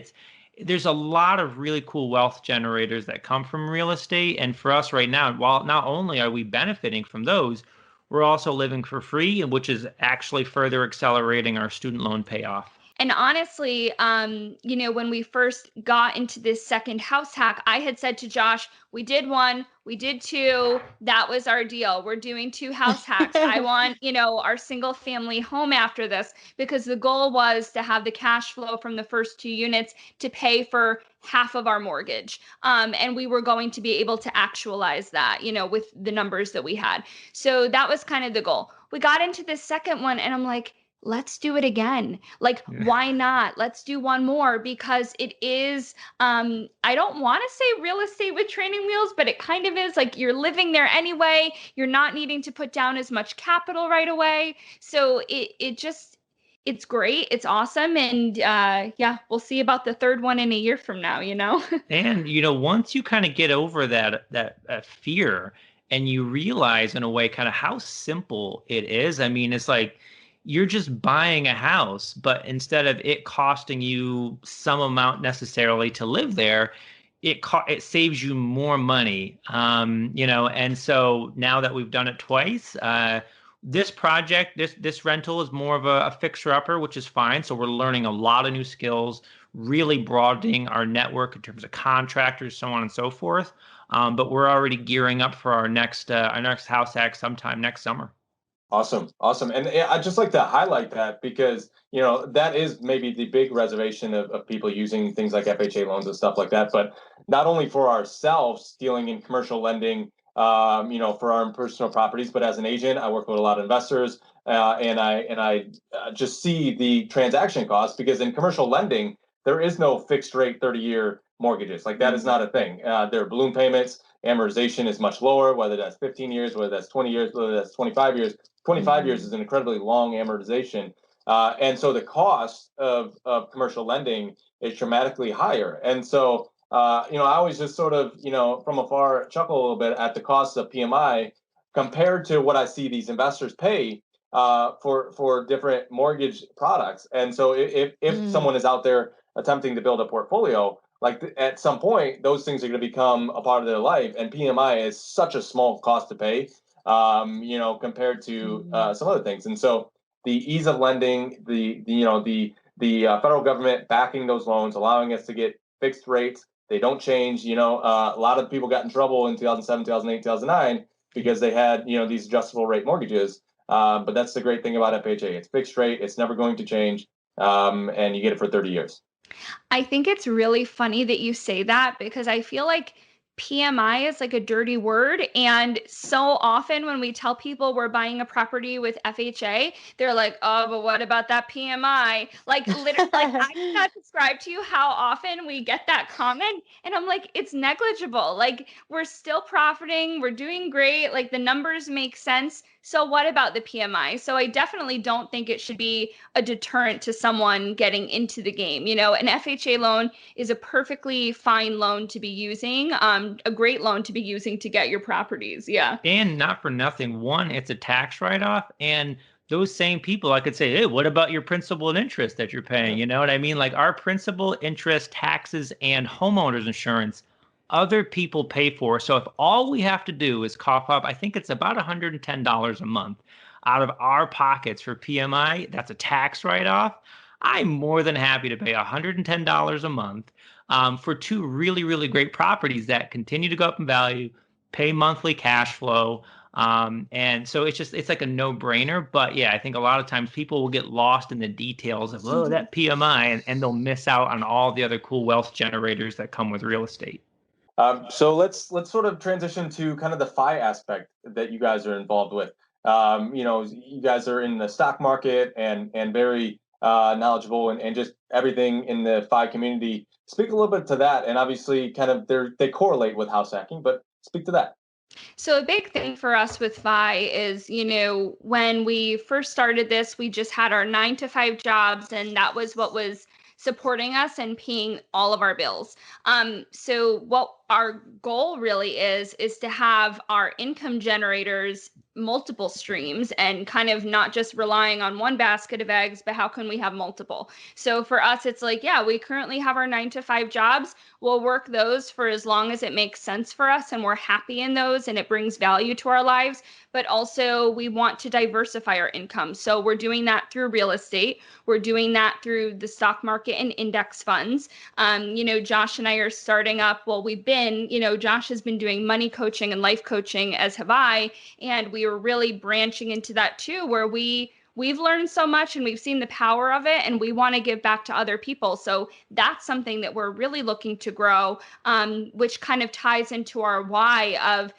there's a lot of really cool wealth generators that come from real estate. And for us right now, while not only are we benefiting from those, we're also living for free, which is actually further accelerating our student loan payoff. And honestly, when we first got into this second house hack, I had said to Josh, we did one, we did two. That was our deal. We're doing 2 house hacks. I want, our single family home after this, because the goal was to have the cash flow from the first 2 units to pay for half of our mortgage. And we were going to be able to actualize that, with the numbers that we had. So that was kind of the goal. We got into the second one and I'm like, let's do it again. Like, why not? Let's do one more, because it is, I don't want to say real estate with training wheels, but it kind of is. Like, you're living there anyway. You're not needing to put down as much capital right away. So it's great. It's awesome. And we'll see about the third one in a year from now, And, once you kind of get over that fear and you realize in a way kind of how simple it is. I mean, it's like, you're just buying a house, but instead of it costing you some amount necessarily to live there, it saves you more money. And so now that we've done it twice, this project, this rental is more of a fixer-upper, which is fine. So we're learning a lot of new skills, really broadening our network in terms of contractors, so on and so forth. But we're already gearing up for our next house hack sometime next summer. Awesome. And I'd just like to highlight that because, that is maybe the big reservation of people using things like FHA loans and stuff like that. But not only for ourselves dealing in commercial lending, for our own personal properties, but as an agent, I work with a lot of investors and I just see the transaction costs, because in commercial lending, there is no fixed rate 30-year mortgages. Like, that is not a thing. There are balloon payments. Amortization is much lower, whether that's 15 years, whether that's 20 years, whether that's 25 years. 25 years is an incredibly long amortization. And so the cost of commercial lending is dramatically higher. And so, I always just sort of, from afar chuckle a little bit at the cost of PMI compared to what I see these investors pay for different mortgage products. And so if someone is out there attempting to build a portfolio, like at some point, those things are going to become a part of their life. And PMI is such a small cost to pay, compared to some other things. And so the ease of lending, the federal government backing those loans, allowing us to get fixed rates. They don't change. A lot of people got in trouble in 2007, 2008, 2009 because they had, these adjustable rate mortgages. But that's the great thing about FHA. It's fixed rate. It's never going to change. And you get it for 30 years. I think it's really funny that you say that, because I feel like PMI is like a dirty word. And so often when we tell people we're buying a property with FHA, they're like, oh, but what about that PMI? Like, literally, I cannot describe to you how often we get that comment. And I'm like, it's negligible. Like, we're still profiting. We're doing great. Like, the numbers make sense. So what about the PMI? So I definitely don't think it should be a deterrent to someone getting into the game. An FHA loan is a perfectly fine loan to be using, a great loan to be using to get your properties. Yeah. And not for nothing, one, it's a tax write-off. And those same people, I could say, hey, what about your principal and interest that you're paying? You know what I mean? Like, our principal, interest, taxes, and homeowners insurance, other people pay for. So if all we have to do is cough up, I think it's about $110 a month out of our pockets for PMI, that's a tax write-off. I'm more than happy to pay $110 a month for 2 really, really great properties that continue to go up in value, pay monthly cash flow. And so it's like a no-brainer. But yeah, I think a lot of times people will get lost in the details of, that PMI, and they'll miss out on all the other cool wealth generators that come with real estate. So let's sort of transition to kind of the FI aspect that you guys are involved with. You guys are in the stock market and very knowledgeable and just everything in the FI community. Speak a little bit to that, and obviously kind of they correlate with house hacking, but speak to that. So a big thing for us with FI is, when we first started this, we just had our 9-to-5 jobs, and that was what was supporting us and paying all of our bills. So what our goal really is to have our income generators multiple streams and kind of not just relying on one basket of eggs, but how can we have multiple? So for us, it's like, yeah, we currently have our 9 to 5 jobs. We'll work those for as long as it makes sense for us and we're happy in those and it brings value to our lives. But also we want to diversify our income. So we're doing that through real estate. We're doing that through the stock market and index funds. Josh and I are starting up. Well, Josh has been doing money coaching and life coaching, as have I. And we were really branching into that too, where we've learned so much and we've seen the power of it and we want to give back to other people. So that's something that we're really looking to grow, which kind of ties into our why of,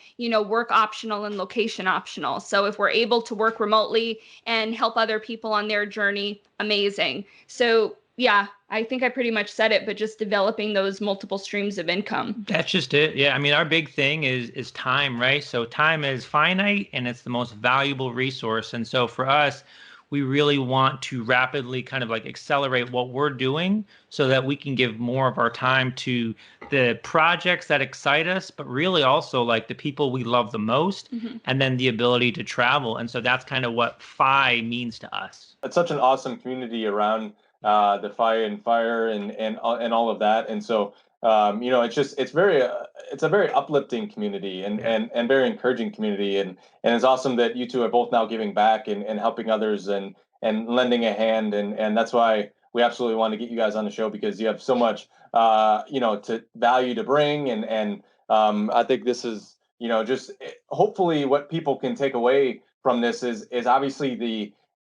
work optional and location optional. So if we're able to work remotely and help other people on their journey, amazing. So yeah, I think I pretty much said it, but just developing those multiple streams of income. That's just it. Yeah. I mean, our big thing is time, right? So time is finite and it's the most valuable resource. And so for us, we really want to rapidly kind of like accelerate what we're doing so that we can give more of our time to the projects that excite us, but really also like the people we love the most, and then the ability to travel. And so that's kind of what FI means to us. It's such an awesome community around the FI and FIRE and all of that. And so, it's a very uplifting community and very encouraging community. And it's awesome that you two are both now giving back and helping others and lending a hand. And that's why we absolutely want to get you guys on the show, because you have so much, to value to bring. And I think this is, just hopefully what people can take away from this is obviously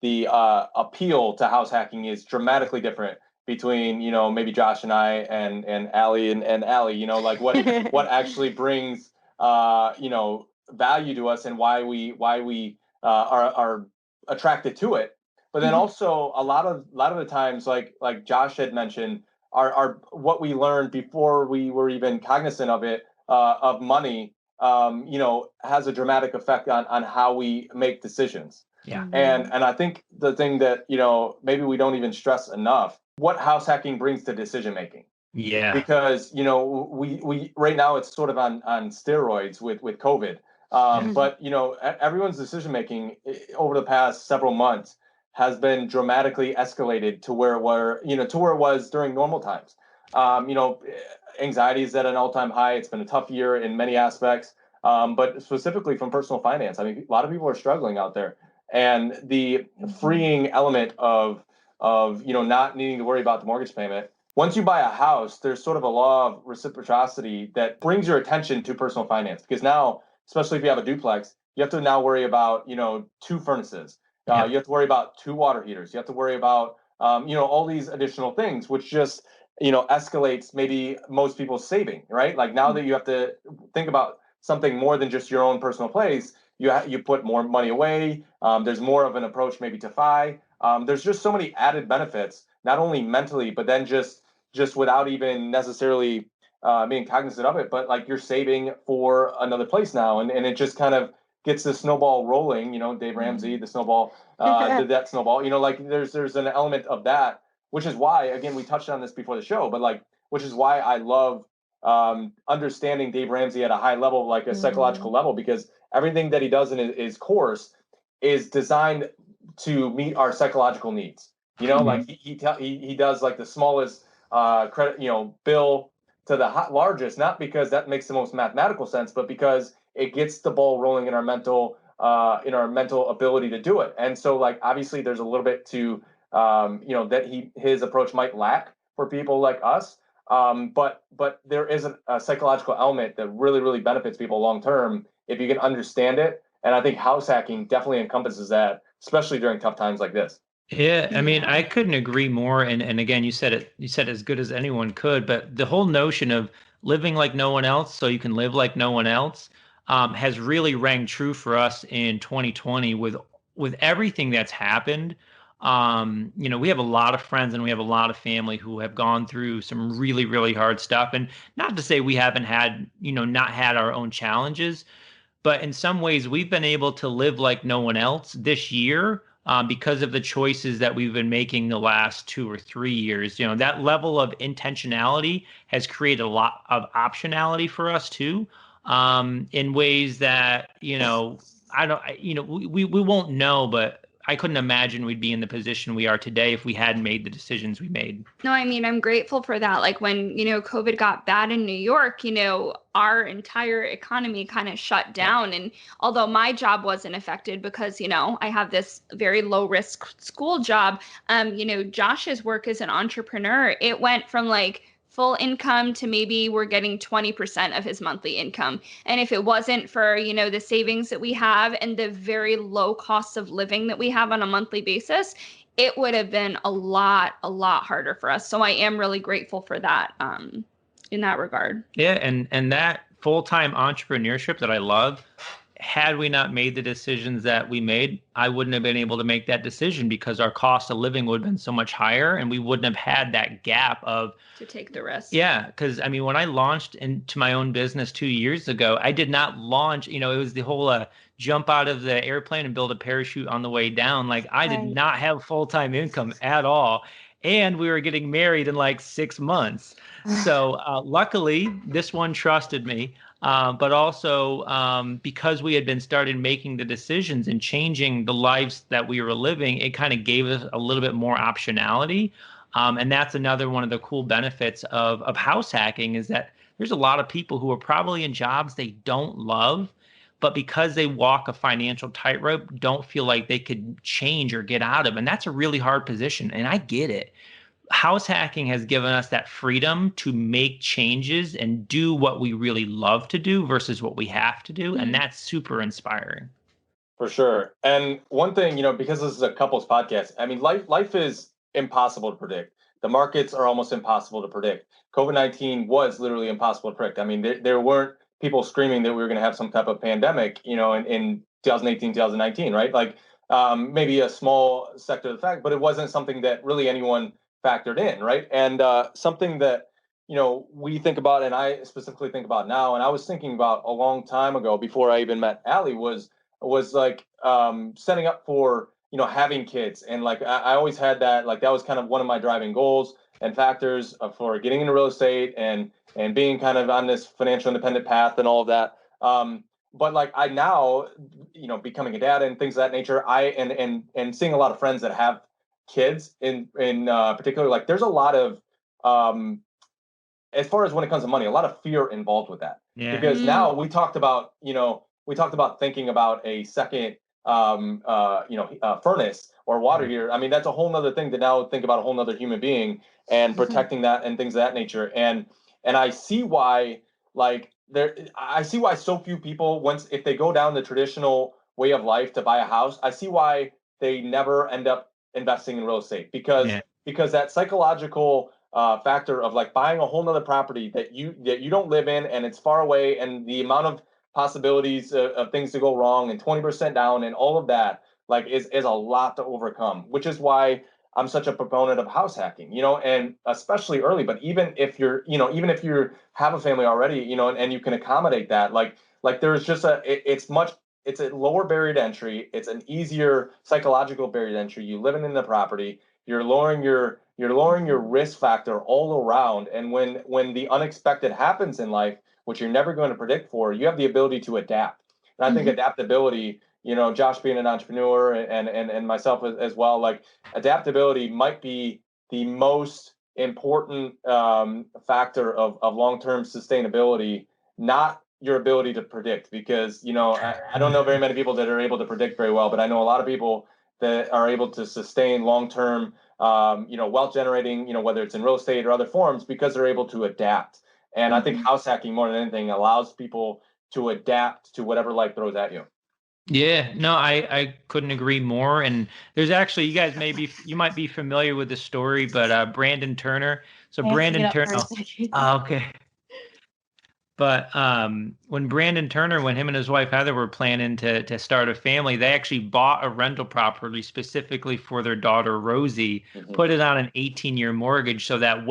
the appeal to house hacking is dramatically different between, maybe Josh and I and Allie and Allie, like what actually brings, value to us and why we are attracted to it. But then also a lot of the times, like Josh had mentioned, are what we learned before we were even cognizant of it, of money, has a dramatic effect on how we make decisions. Yeah. And I think the thing that, maybe we don't even stress enough, what house hacking brings to decision making. Yeah. Because, we right now it's sort of on steroids with COVID. But, everyone's decision making over the past several months has been dramatically escalated to where it was during normal times. Anxiety is at an all-time high. It's been a tough year in many aspects, but specifically from personal finance. I mean, a lot of people are struggling out there. And the freeing element of not needing to worry about the mortgage payment. Once you buy a house, there's sort of a law of reciprocity that brings your attention to personal finance, because now, especially if you have a duplex, you have to now worry about 2 furnaces. You have to worry about 2 water heaters. You have to worry about all these additional things, which just escalates maybe most people's saving, right? Like now that you have to think about something more than just your own personal place. You put more money away. There's more of an approach maybe to FI. There's just so many added benefits, not only mentally, but then just without even necessarily being cognizant of it, but like you're saving for another place now. And it just kind of gets the snowball rolling. Dave Ramsey, the snowball, did that snowball. Like there's an element of that, which is why, again, we touched on this before the show, but which is why I love understanding Dave Ramsey at a high level, like a psychological level, because everything that he does in his course is designed to meet our psychological needs. Like he does like the smallest credit, bill to the largest, not because that makes the most mathematical sense, but because it gets the ball rolling in our mental ability to do it. And so obviously there's a little bit to that his approach might lack for people like us. But there is a psychological element that really, really benefits people long term if you can understand it. And I think house hacking definitely encompasses that, especially during tough times like this. Yeah, I mean, I couldn't agree more. And again, you said as good as anyone could, but the whole notion of living like no one else so you can live like no one else has really rang true for us in 2020 with everything that's happened. We have a lot of friends and we have a lot of family who have gone through some really, really hard stuff. And not to say we haven't had, not had our own challenges, but in some ways we've been able to live like no one else this year because of the choices that we've been making the last 2 or 3 years. That level of intentionality has created a lot of optionality for us too. in ways that, we won't know, but I couldn't imagine we'd be in the position we are today if we hadn't made the decisions we made. No, I mean, I'm grateful for that. Like when, COVID got bad in New York, our entire economy kind of shut down. And although my job wasn't affected because, I have this very low risk school job, Josh's work as an entrepreneur, it went from like full income to maybe we're getting 20% of his monthly income. And if it wasn't for, the savings that we have and the very low cost of living that we have on a monthly basis, it would have been a lot harder for us. So I am really grateful for that in that regard. Yeah. And that full-time entrepreneurship that I love, had we not made the decisions that we made, I wouldn't have been able to make that decision because our cost of living would have been so much higher and we wouldn't have had that gap of to take the risk. Yeah. Because I mean, when I launched into my own business 2 years ago, I did not launch, it was the whole jump out of the airplane and build a parachute on the way down. Like I did not have full-time income at all. And we were getting married in like 6 months. So luckily, this one trusted me. But also because we had been started making the decisions and changing the lives that we were living, it kind of gave us a little bit more optionality. And that's another one of the cool benefits of house hacking is that there's a lot of people who are probably in jobs they don't love, but because they walk a financial tightrope, don't feel like they could change or get out of. And that's a really hard position. And I get it. House hacking has given us that freedom to make changes and do what we really love to do versus what we have to do. Mm-hmm. And that's super inspiring. For sure. And one thing, because this is a couples podcast, I mean, life is impossible to predict. The markets are almost impossible to predict. COVID-19 was literally impossible to predict. I mean, there weren't people screaming that we were going to have some type of pandemic, in 2018, 2019, right? Like maybe a small sector of the fact, but it wasn't something that really anyone factored in, right? And something that, we think about, and I specifically think about now, and I was thinking about a long time ago before I even met Allie was like setting up for, having kids. And like, I always had that, like, that was kind of one of my driving goals and factors for getting into real estate and being kind of on this financial independent path and all of that. But like I now, becoming a dad and things of that nature, and seeing a lot of friends that have kids in particular, like there's a lot of, as far as when it comes to money, a lot of fear involved with that. Yeah. Because now we talked about thinking about a second, furnace or water heater. I mean, that's a whole nother thing to now think about a whole nother human being and protecting that and things of that nature. And I see why, I see why so few people, if they go down the traditional way of life to buy a house, I see why they never end up investing in real estate because that psychological factor of like buying a whole nother property that you don't live in and it's far away and the amount of possibilities of things to go wrong and 20% down and all of that like is a lot to overcome, which is why I'm such a proponent of house hacking, and especially early. But even if you're, even if you have a family already, and you can accommodate that, like there's just it's a lower barrier to entry. It's an easier psychological barrier to entry. You living in the property, you're lowering your risk factor all around. And when the unexpected happens in life, which you're never going to predict for, you have the ability to adapt. And I think adaptability, Josh being an entrepreneur and myself as well, like adaptability might be the most important factor of long-term sustainability, not your ability to predict, because, I don't know very many people that are able to predict very well, but I know a lot of people that are able to sustain long-term, wealth generating, whether it's in real estate or other forms, because they're able to adapt. And I think house hacking more than anything allows people to adapt to whatever life throws at you. Yeah, no, I couldn't agree more. And there's actually, you might be familiar with the story, but Brandon Turner. So Brandon Turner. Okay. But when Brandon Turner, when him and his wife Heather were planning to start a family, they actually bought a rental property specifically for their daughter Rosie, put it on an 18-year mortgage so that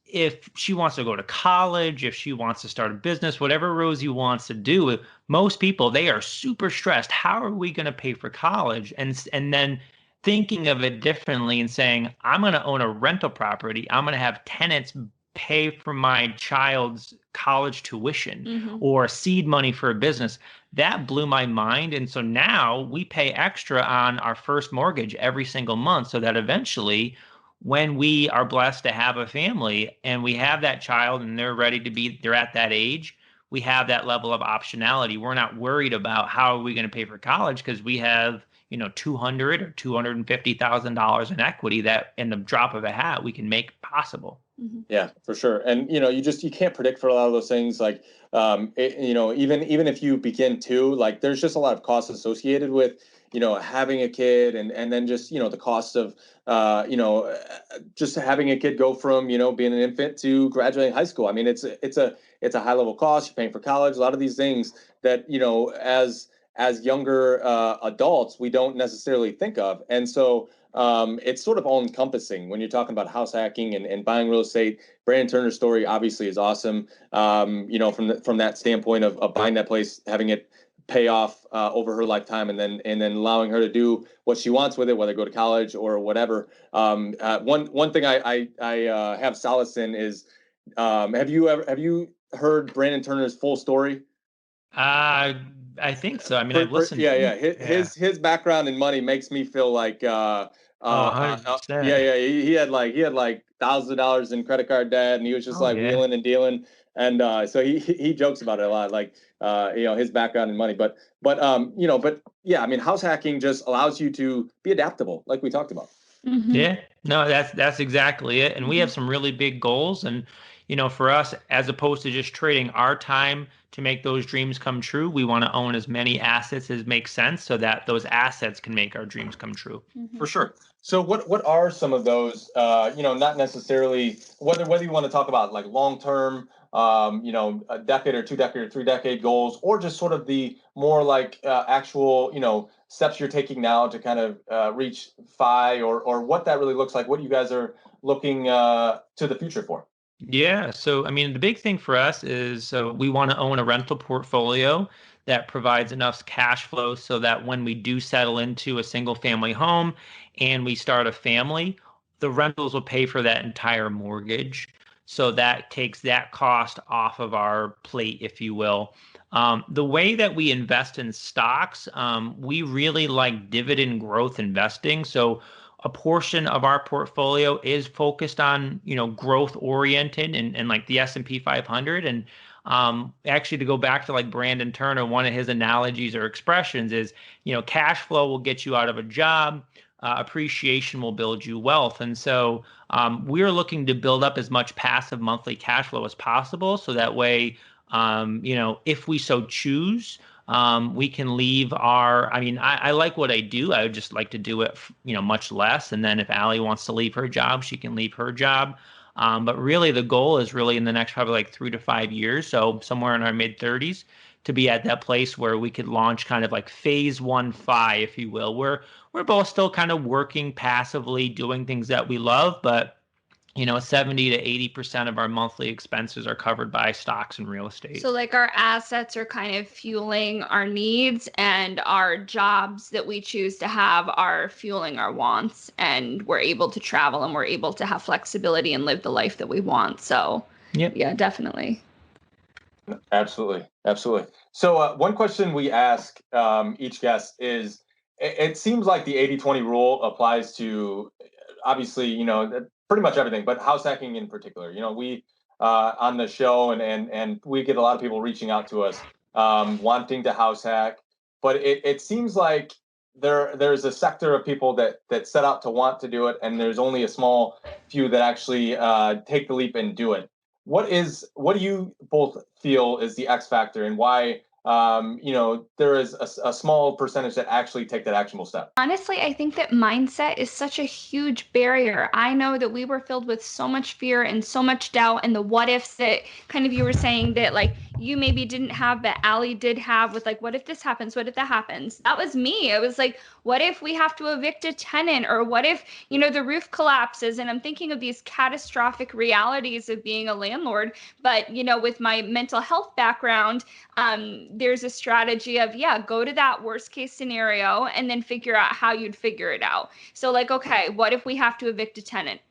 if she wants to go to college, if she wants to start a business, whatever Rosie wants to do, most people, they are super stressed. How are we going to pay for college? And then thinking of it differently and saying, I'm going to own a rental property. I'm going to have tenants pay for my child's college tuition or seed money for a business. That blew my mind. And so now we pay extra on our first mortgage every single month so that eventually when we are blessed to have a family and we have that child and they're at that age, we have that level of optionality. We're not worried about how are we going to pay for college because we have, $200,000 or $250,000 in equity that in the drop of a hat we can make possible. Yeah, for sure. And, you can't predict for a lot of those things. Like, even if you begin to, like, there's just a lot of costs associated with, having a kid and then just, the cost of, just having a kid go from, being an infant to graduating high school. I mean, it's a high level cost. You're paying for college, a lot of these things that, as younger adults, we don't necessarily think of. And so, it's sort of all encompassing when you're talking about house hacking and buying real estate. Brandon Turner's story obviously is awesome. From that standpoint of buying that place, having it pay off over her lifetime, and then allowing her to do what she wants with it, whether go to college or whatever. One thing I have solace in is, have you heard Brandon Turner's full story? I think so. I mean, I've listened. His background in money makes me feel like 100%. He had like thousands of dollars in credit card debt, and he was just wheeling and dealing. And so he jokes about it a lot, like his background in money. But I mean, house hacking just allows you to be adaptable, like we talked about. Yeah, no, that's exactly it. And we have some really big goals. And, for us, as opposed to just trading our time to make those dreams come true, we want to own as many assets as make sense so that those assets can make our dreams come true. For sure. So what are some of those, not necessarily whether you want to talk about like long-term, a decade or 2 decade or 3 decade goals, or just sort of the more like actual, steps you're taking now to kind of reach FI or what that really looks like, what you guys are looking to the future for? Yeah. So, I mean, the big thing for us is we want to own a rental portfolio that provides enough cash flow so that when we do settle into a single family home and we start a family, the rentals will pay for that entire mortgage. So that takes that cost off of our plate, if you will. The way that we invest in stocks, we really like dividend growth investing. So a portion of our portfolio is focused on, growth oriented and like the S&P 500. And actually, to go back to like Brandon Turner, one of his analogies or expressions is, cash flow will get you out of a job. Appreciation will build you wealth. And so we're looking to build up as much passive monthly cash flow as possible. So that way, if we so choose, we can leave I like what I do. I would just like to do it, much less. And then if Allie wants to leave her job, she can leave her job. But really the goal is really in the next probably like 3 to 5 years. So somewhere in our mid 30s to be at that place where we could launch kind of like phase 1 FI, if you will. We're both still kind of working passively, doing things that we love, but 70 to 80% of our monthly expenses are covered by stocks and real estate. So like our assets are kind of fueling our needs, and our jobs that we choose to have are fueling our wants, and we're able to travel and we're able to have flexibility and live the life that we want. So yeah, definitely. Absolutely. So one question we ask each guest is, it seems like the 80-20 rule applies to obviously, pretty much everything, but house hacking in particular. We on the show and we get a lot of people reaching out to us wanting to house hack, but it seems like there's a sector of people that set out to want to do it, and there's only a small few that actually take the leap and do it. What do you both feel is the X factor, and why there is a small percentage that actually take that actionable step? Honestly, I think that mindset is such a huge barrier. I know that we were filled with so much fear and so much doubt, and the what ifs that kind of you were saying that like you maybe didn't have, but Allie did have, with like, what if this happens? What if that happens? That was me. It was like, what if we have to evict a tenant? Or what if, the roof collapses? And I'm thinking of these catastrophic realities of being a landlord. But, with my mental health background, there's a strategy of, go to that worst case scenario and then figure out how you'd figure it out. So like, okay, what if we have to evict a tenant?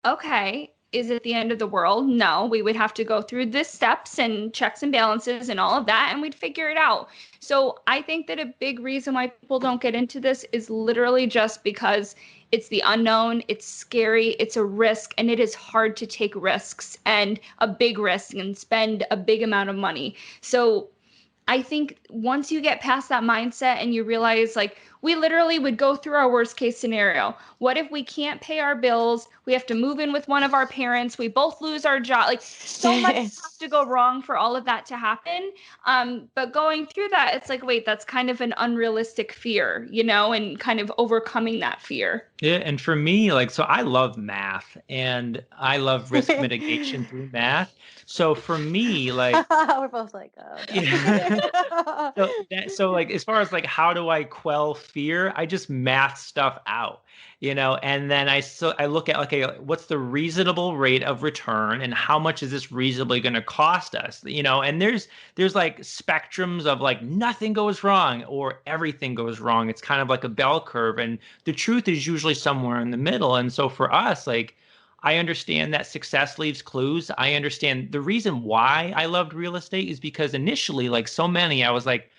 Okay, is it the end of the world? No, we would have to go through the steps and checks and balances and all of that, and we'd figure it out. So I think that a big reason why people don't get into this is literally just because it's the unknown, it's scary, it's a risk, and it is hard to take risks and a big risk and spend a big amount of money. So I think once you get past that mindset and you realize, like, we literally would go through our worst case scenario. What if we can't pay our bills? We have to move in with one of our parents. We both lose our job. Like, so much has to go wrong for all of that to happen. But going through that, it's like, wait, that's kind of an unrealistic fear, and kind of overcoming that fear. Yeah. And for me, like, so I love math and I love risk mitigation through math. So for me, like, we're both like, oh, no. Yeah. So like, as far as like, how do I quell fear? I just math stuff out, and then I look at, okay, what's the reasonable rate of return and how much is this reasonably going to cost us, and there's like spectrums of like nothing goes wrong or everything goes wrong. It's kind of like a bell curve. And the truth is usually somewhere in the middle. And so for us, like, I understand that success leaves clues. I understand the reason why I loved real estate is because initially, like so many, I was like,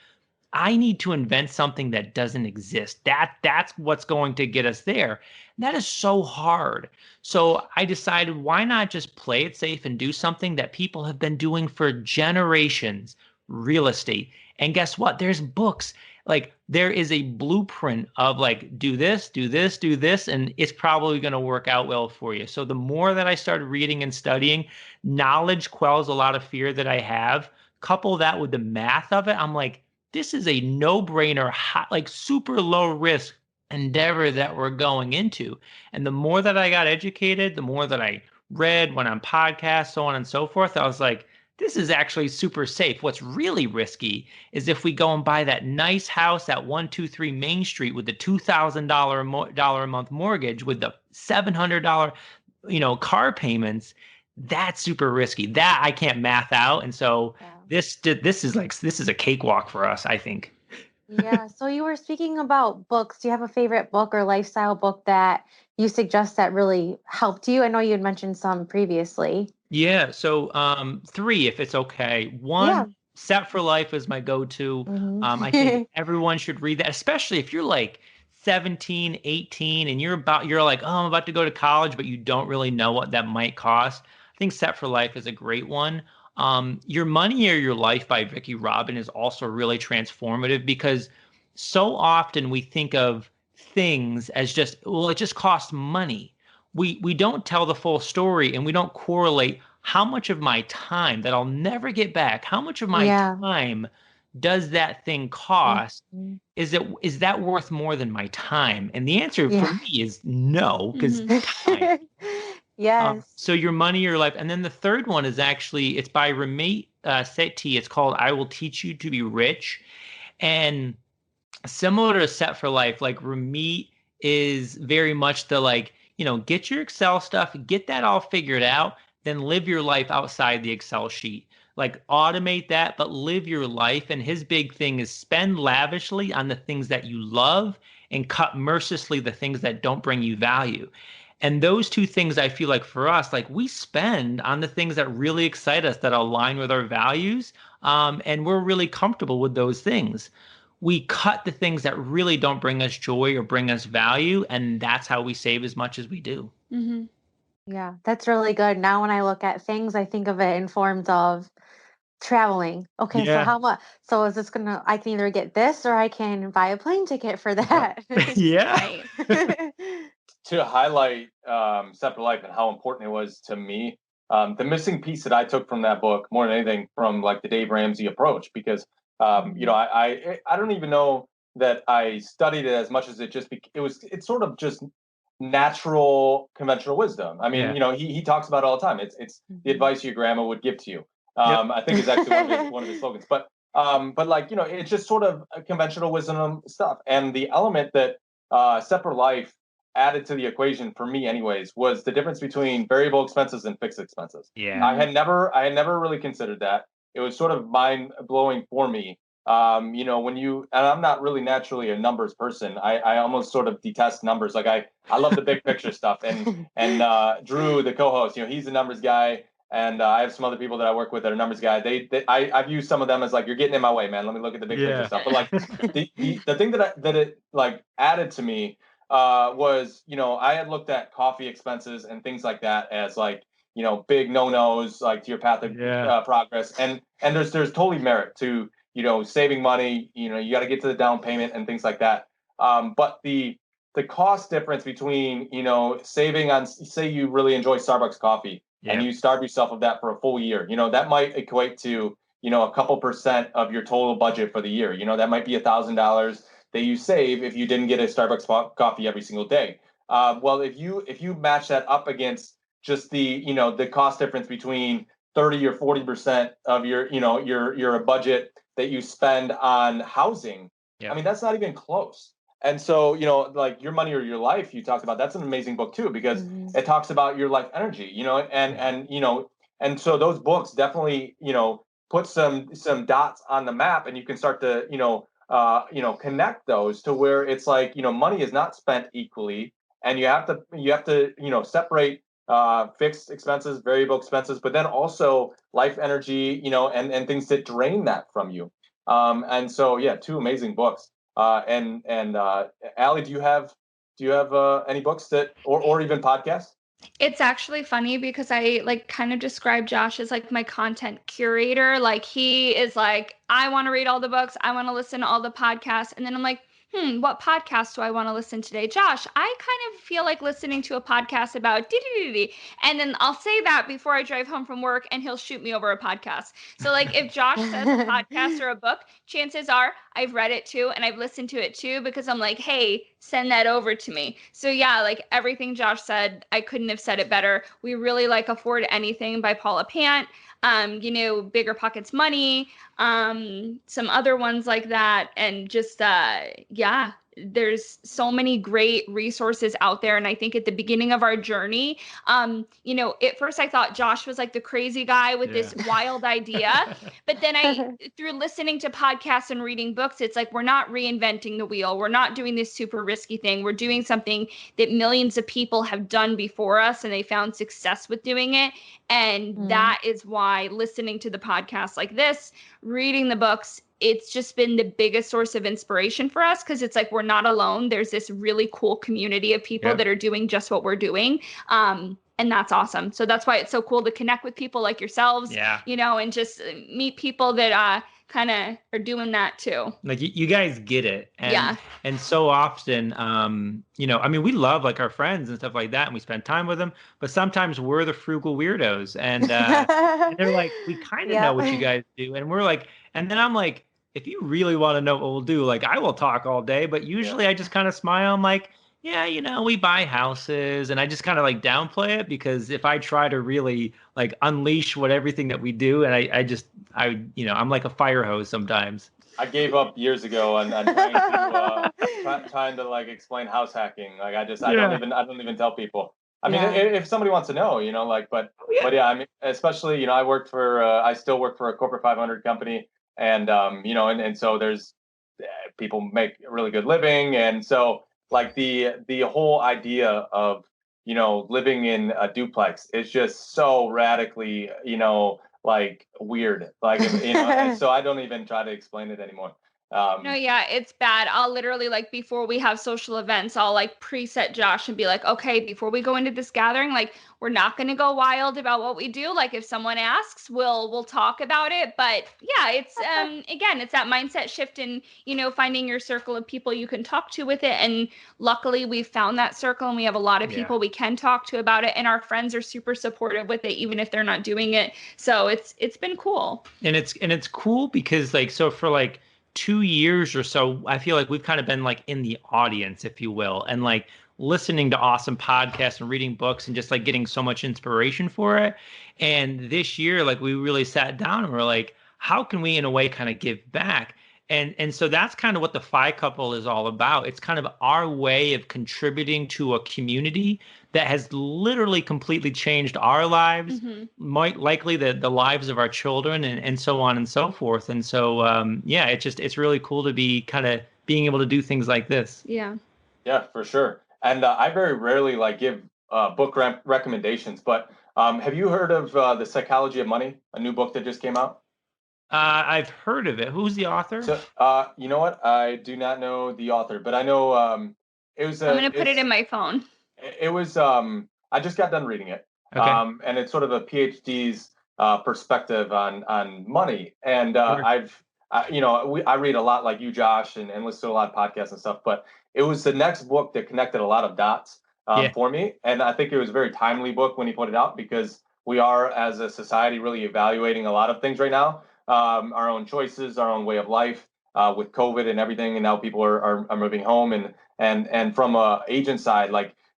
I need to invent something that doesn't exist. That's what's going to get us there. And that is so hard. So I decided, why not just play it safe and do something that people have been doing for generations, real estate. And guess what? There's books. Like, there is a blueprint of like, do this, do this, do this, and it's probably going to work out well for you. So the more that I started reading and studying, knowledge quells a lot of fear that I have. Couple that with the math of it, I'm like, this is a no-brainer, like super low risk endeavor that we're going into. And the more that I got educated, the more that I read, went on podcasts, so on and so forth, I was like, this is actually super safe. What's really risky is if we go and buy that nice house at 123 Main Street with the $2,000 a month mortgage with the $700, car payments. That's super risky. That I can't math out. And so this is a cakewalk for us, I think. Yeah. So you were speaking about books. Do you have a favorite book or lifestyle book that you suggest that really helped you? I know you had mentioned some previously. Yeah. So 3, if it's okay. 1, Set for Life is my go-to. Mm-hmm. I think everyone should read that, especially if you're like 17, 18, and you're like, oh, I'm about to go to college, but you don't really know what that might cost. I think Set for Life is a great one. Your Money or Your Life by Vicki Robin is also really transformative, because so often we think of things as just, well, it just costs money. We don't tell the full story, and we don't correlate how much of my time that I'll never get back, how much of my time does that thing cost? Mm-hmm. Is that worth more than my time? And the answer for me is no, because time. Yes. So Your Money, Your Life. And then the third one is actually, it's by Ramit Sethi. It's called I Will Teach You to Be Rich. And similar to Set for Life, like Ramit is very much the like, get your Excel stuff, get that all figured out, then live your life outside the Excel sheet. Like, automate that, but live your life. And his big thing is spend lavishly on the things that you love and cut mercilessly the things that don't bring you value. And those two things, I feel like for us, like, we spend on the things that really excite us, that align with our values. And we're really comfortable with those things. We cut the things that really don't bring us joy or bring us value. And that's how we save as much as we do. Mm-hmm. Yeah, that's really good. Now, when I look at things, I think of it in forms of traveling. Okay, so how much? So is this I can either get this or I can buy a plane ticket for that. Yeah. To highlight Set for Life and how important it was to me, the missing piece that I took from that book more than anything from like the Dave Ramsey approach, because I don't even know that I studied it as much as it's sort of just natural conventional wisdom. I mean, he talks about it all the time. It's the advice your grandma would give to you. I think is actually one of his slogans. But like, it's just sort of a conventional wisdom stuff. And the element that Set for Life added to the equation for me anyways was the difference between variable expenses and fixed expenses. I had never really considered that. It was sort of mind blowing for me and I'm not really naturally a numbers person. I almost sort of detest numbers. Like I love the big picture stuff. And Drew, the co-host, he's a numbers guy. And I have some other people that I work with that are numbers guy. I've used some of them as like, you're getting in my way, man. Let me look at the big picture stuff. But like the thing that it like added to me was, I had looked at coffee expenses and things like that as like, big no-nos, like to your path of progress. And there's totally merit to, saving money. You got to get to the down payment and things like that. But the cost difference between, saving on, say you really enjoy Starbucks coffee and you starve yourself of that for a full year, that might equate to, a couple percent of your total budget for the year. That might be $1,000 that you save if you didn't get a Starbucks coffee every single day. Well, if you match that up against just the, the cost difference between 30 or 40% of your budget that you spend on housing, I mean, that's not even close. And so, like Your Money or Your Life, you talked about, that's an amazing book too, because it talks about your life energy, and so those books definitely, put some dots on the map, and you can start to, connect those to where it's like, money is not spent equally, and you have to, separate fixed expenses, variable expenses, but then also life energy, and things that drain that from you. And so, yeah, two amazing books. And Allie, do you have any books that, or even podcasts? It's actually funny because I like kind of describe Josh as like my content curator. Like he is like, I want to read all the books, I want to listen to all the podcasts. And then I'm like, what podcast do I want to listen today? Josh, I kind of feel like listening to a podcast about dee. And then I'll say that before I drive home from work, and he'll shoot me over a podcast. So like if Josh says a podcast or a book, chances are I've read it too, and I've listened to it too, because I'm like, hey, send that over to me. So yeah, like everything Josh said, I couldn't have said it better. We really like Afford Anything by Paula Pant. Bigger Pockets Money, some other ones like that. And just, there's so many great resources out there. And I think at the beginning of our journey, at first I thought Josh was like the crazy guy with this wild idea. But then through listening to podcasts and reading books, it's like, we're not reinventing the wheel. We're not doing this super risky thing. We're doing something that millions of people have done before us, and they found success with doing it. And that is why listening to the podcasts like this, reading the books, it's just been the biggest source of inspiration for us, because it's like, we're not alone. There's this really cool community of people that are doing just what we're doing. And that's awesome. So that's why it's so cool to connect with people like yourselves, and just meet people that kind of are doing that too. Like you guys get it. And so often, I mean, we love like our friends and stuff like that, and we spend time with them, but sometimes we're the frugal weirdos, and, and they're like, we kind of know what you guys do. And we're like, and then I'm like, if you really want to know what we'll do, like I will talk all day, but usually I just kind of smile. I'm like, yeah, we buy houses, and I just kind of like downplay it, because if I try to really like unleash everything that we do, and I'm like a fire hose sometimes. I gave up years ago on trying to like explain house hacking. Like I don't even tell people. I mean, if somebody wants to know, but yeah, I mean, especially, I still work for a corporate 500 company, and and so there's people make a really good living, and so like the whole idea of living in a duplex is just so radically like weird, like and so I don't even try to explain it anymore. No, yeah, it's bad. I'll literally, like, before we have social events, I'll like preset Josh and be like, okay, before we go into this gathering, like, we're not going to go wild about what we do. Like, if someone asks, we'll talk about it. But yeah, it's again, it's that mindset shift in finding your circle of people you can talk to with it. And luckily, we've found that circle, and we have a lot of people we can talk to about it. And our friends are super supportive with it, even if they're not doing it. So it's been cool. And it's cool because like, so for like 2 years or so, I feel like we've kind of been like in the audience, if you will, and like listening to awesome podcasts and reading books and just like getting so much inspiration for it. And this year, like we really sat down and we're like, how can we in a way kind of give back? And so that's kind of what the Phi couple is all about. It's kind of our way of contributing to a community that has literally completely changed our lives, might likely the lives of our children, and so on and so forth. And so yeah, it's really cool to be kind of being able to do things like this. Yeah. Yeah, for sure. And I very rarely give book recommendations, but have you heard of The Psychology of Money, a new book that just came out? I've heard of it. Who's the author? So, you know what? I do not know the author, but I know it was. I'm gonna put it in my phone. It was. I just got done reading it, Okay. and it's sort of a PhD's perspective on money. And Sure. I read a lot like you, Josh, and listen to a lot of podcasts and stuff. But it was the next book that connected a lot of dots for me, and I think it was a very timely book when he put it out, because we are, as a society, really evaluating a lot of things right now. Our own choices, our own way of life, with COVID and everything, and now people are moving home, and from a agent side,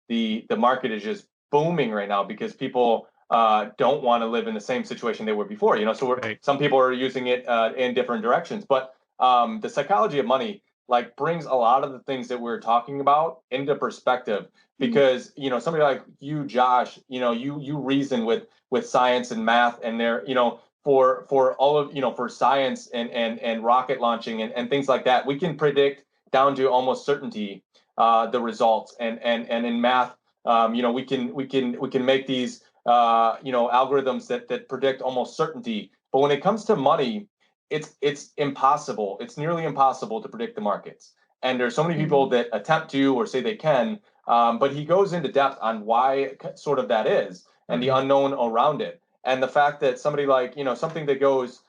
the market is just booming right now because people don't want to live in the same situation they were before. So some people are using it in different directions, but the psychology of money brings a lot of the things that we're talking about into perspective, because somebody like you, Josh, you reason with science and math, and they're for all of for science and rocket launching and things like that, we can predict down to almost certainty the results, and in math, we can make these algorithms that predict almost certainty. But when it comes to money, it's impossible. It's nearly impossible to predict the markets. And there's so many people that attempt to or say they can, but he goes into depth on why sort of that is, and the unknown around it. And the fact that somebody something that goes,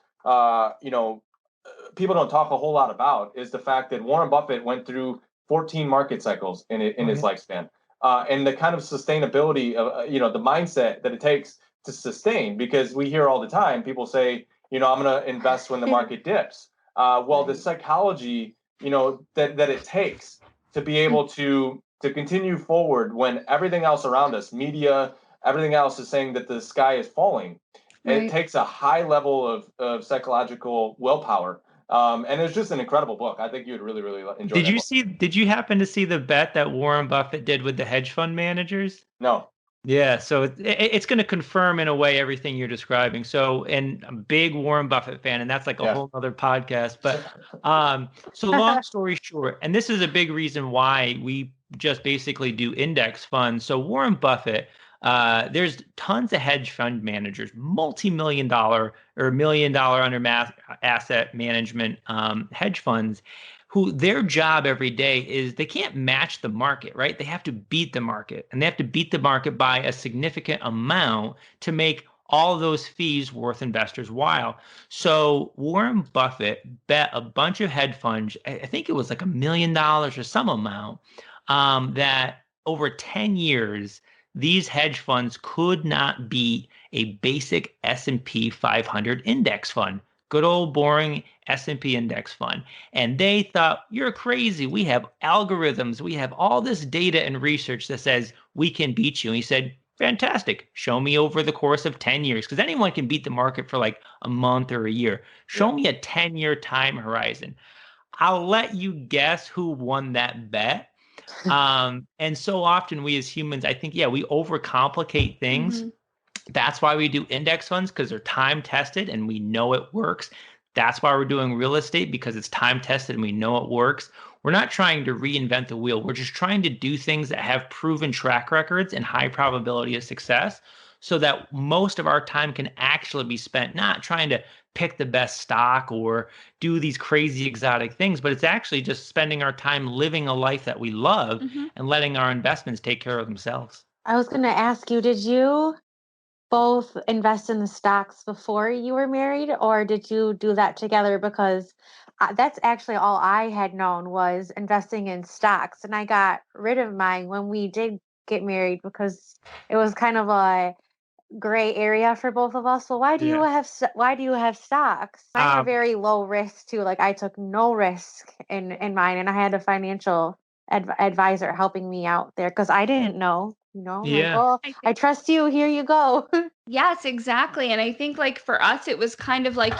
people don't talk a whole lot about, is the fact that Warren Buffett went through 14 market cycles in his lifespan, and the kind of sustainability of, the mindset that it takes to sustain, because we hear all the time people say, I'm going to invest when the market dips. Well, the psychology, that it takes to be able to continue forward when everything else around us, media, everything else is saying that the sky is falling. Right. It takes a high level of psychological willpower. And it's just an incredible book. I think you would really, really enjoy it. Did you happen to see the bet that Warren Buffett did with the hedge fund managers? No. Yeah, so it's going to confirm in a way everything you're describing. So, and I'm a big Warren Buffett fan, and that's like a whole other podcast. But so long story short, and this is a big reason why we just basically do index funds. So Warren Buffett, there's tons of hedge fund managers, multi-million-dollar or $1 million under asset management hedge funds, who their job every day is they can't match the market, right? They have to beat the market, and they have to beat the market by a significant amount to make all those fees worth investors' while. So Warren Buffett bet a bunch of hedge funds, I think it was like $1 million or some amount, that over 10 years, these hedge funds could not beat a basic S&P 500 index fund. Good old boring S&P index fund. And they thought, you're crazy. We have algorithms. We have all this data and research that says we can beat you. And he said, fantastic. Show me over the course of 10 years, because anyone can beat the market for like a month or a year. Show me a 10-year time horizon. I'll let you guess who won that bet. And so often we as humans, I think, we overcomplicate things. That's why we do index funds, because they're time tested and we know it works. That's why we're doing real estate, because it's time tested and we know it works. We're not trying to reinvent the wheel. We're just trying to do things that have proven track records and high probability of success, so that most of our time can actually be spent not trying to pick the best stock or do these crazy exotic things, but it's actually just spending our time living a life that we love and letting our investments take care of themselves. I was going to ask you, did you both invest in the stocks before you were married, or did you do that together? Because that's actually all I had known was investing in stocks, and I got rid of mine when we did get married because it was kind of a gray area for both of us. So why do you have stocks? Mine are very low risk too. Like I took no risk in mine, and I had a financial advisor helping me out there because I didn't know. Like, oh, I trust you. Here you go. Yes, exactly. And I think like for us, it was kind of like,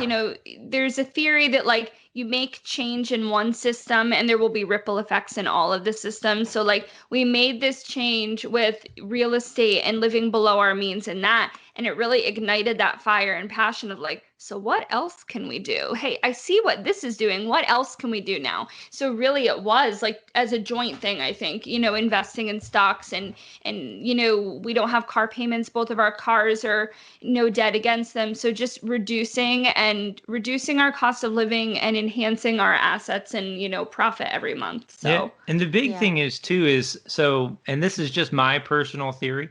there's a theory that like you make change in one system and there will be ripple effects in all of the systems. So like we made this change with real estate and living below our means in that. And it really ignited that fire and passion of like, so what else can we do? Hey, I see what this is doing. What else can we do now? So really it was like as a joint thing, I think, investing in stocks and we don't have car payments. Both of our cars are no debt against them. So just reducing our cost of living and enhancing our assets and, profit every month. So, yeah. And the big Yeah. thing is too is so, and this is just my personal theory.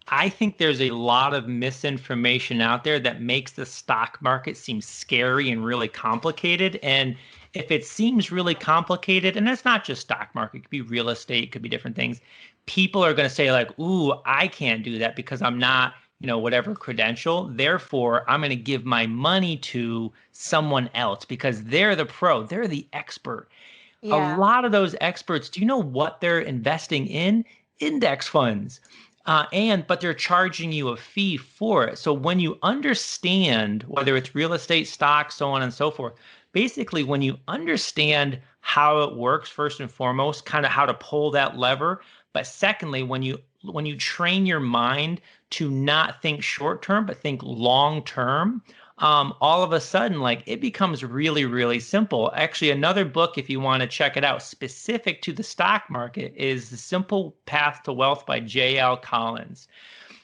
I think there's a lot of misinformation out there that makes the stock market seem scary and really complicated. And if it seems really complicated, and it's not just stock market, it could be real estate, it could be different things. People are going to say like, "Ooh, I can't do that because I'm not, whatever credential. Therefore, I'm going to give my money to someone else because they're the pro, they're the expert." A Yeah. lot of those experts, do you know what they're investing in? Index funds. But they're charging you a fee for it. So when you understand whether it's real estate, stocks, so on and so forth, basically when you understand how it works, first and foremost, kind of how to pull that lever. But secondly, when you train your mind to not think short term, but think long term, all of a sudden, like it becomes really, really simple. Actually, another book, if you want to check it out, specific to the stock market, is The Simple Path to Wealth by J.L. Collins.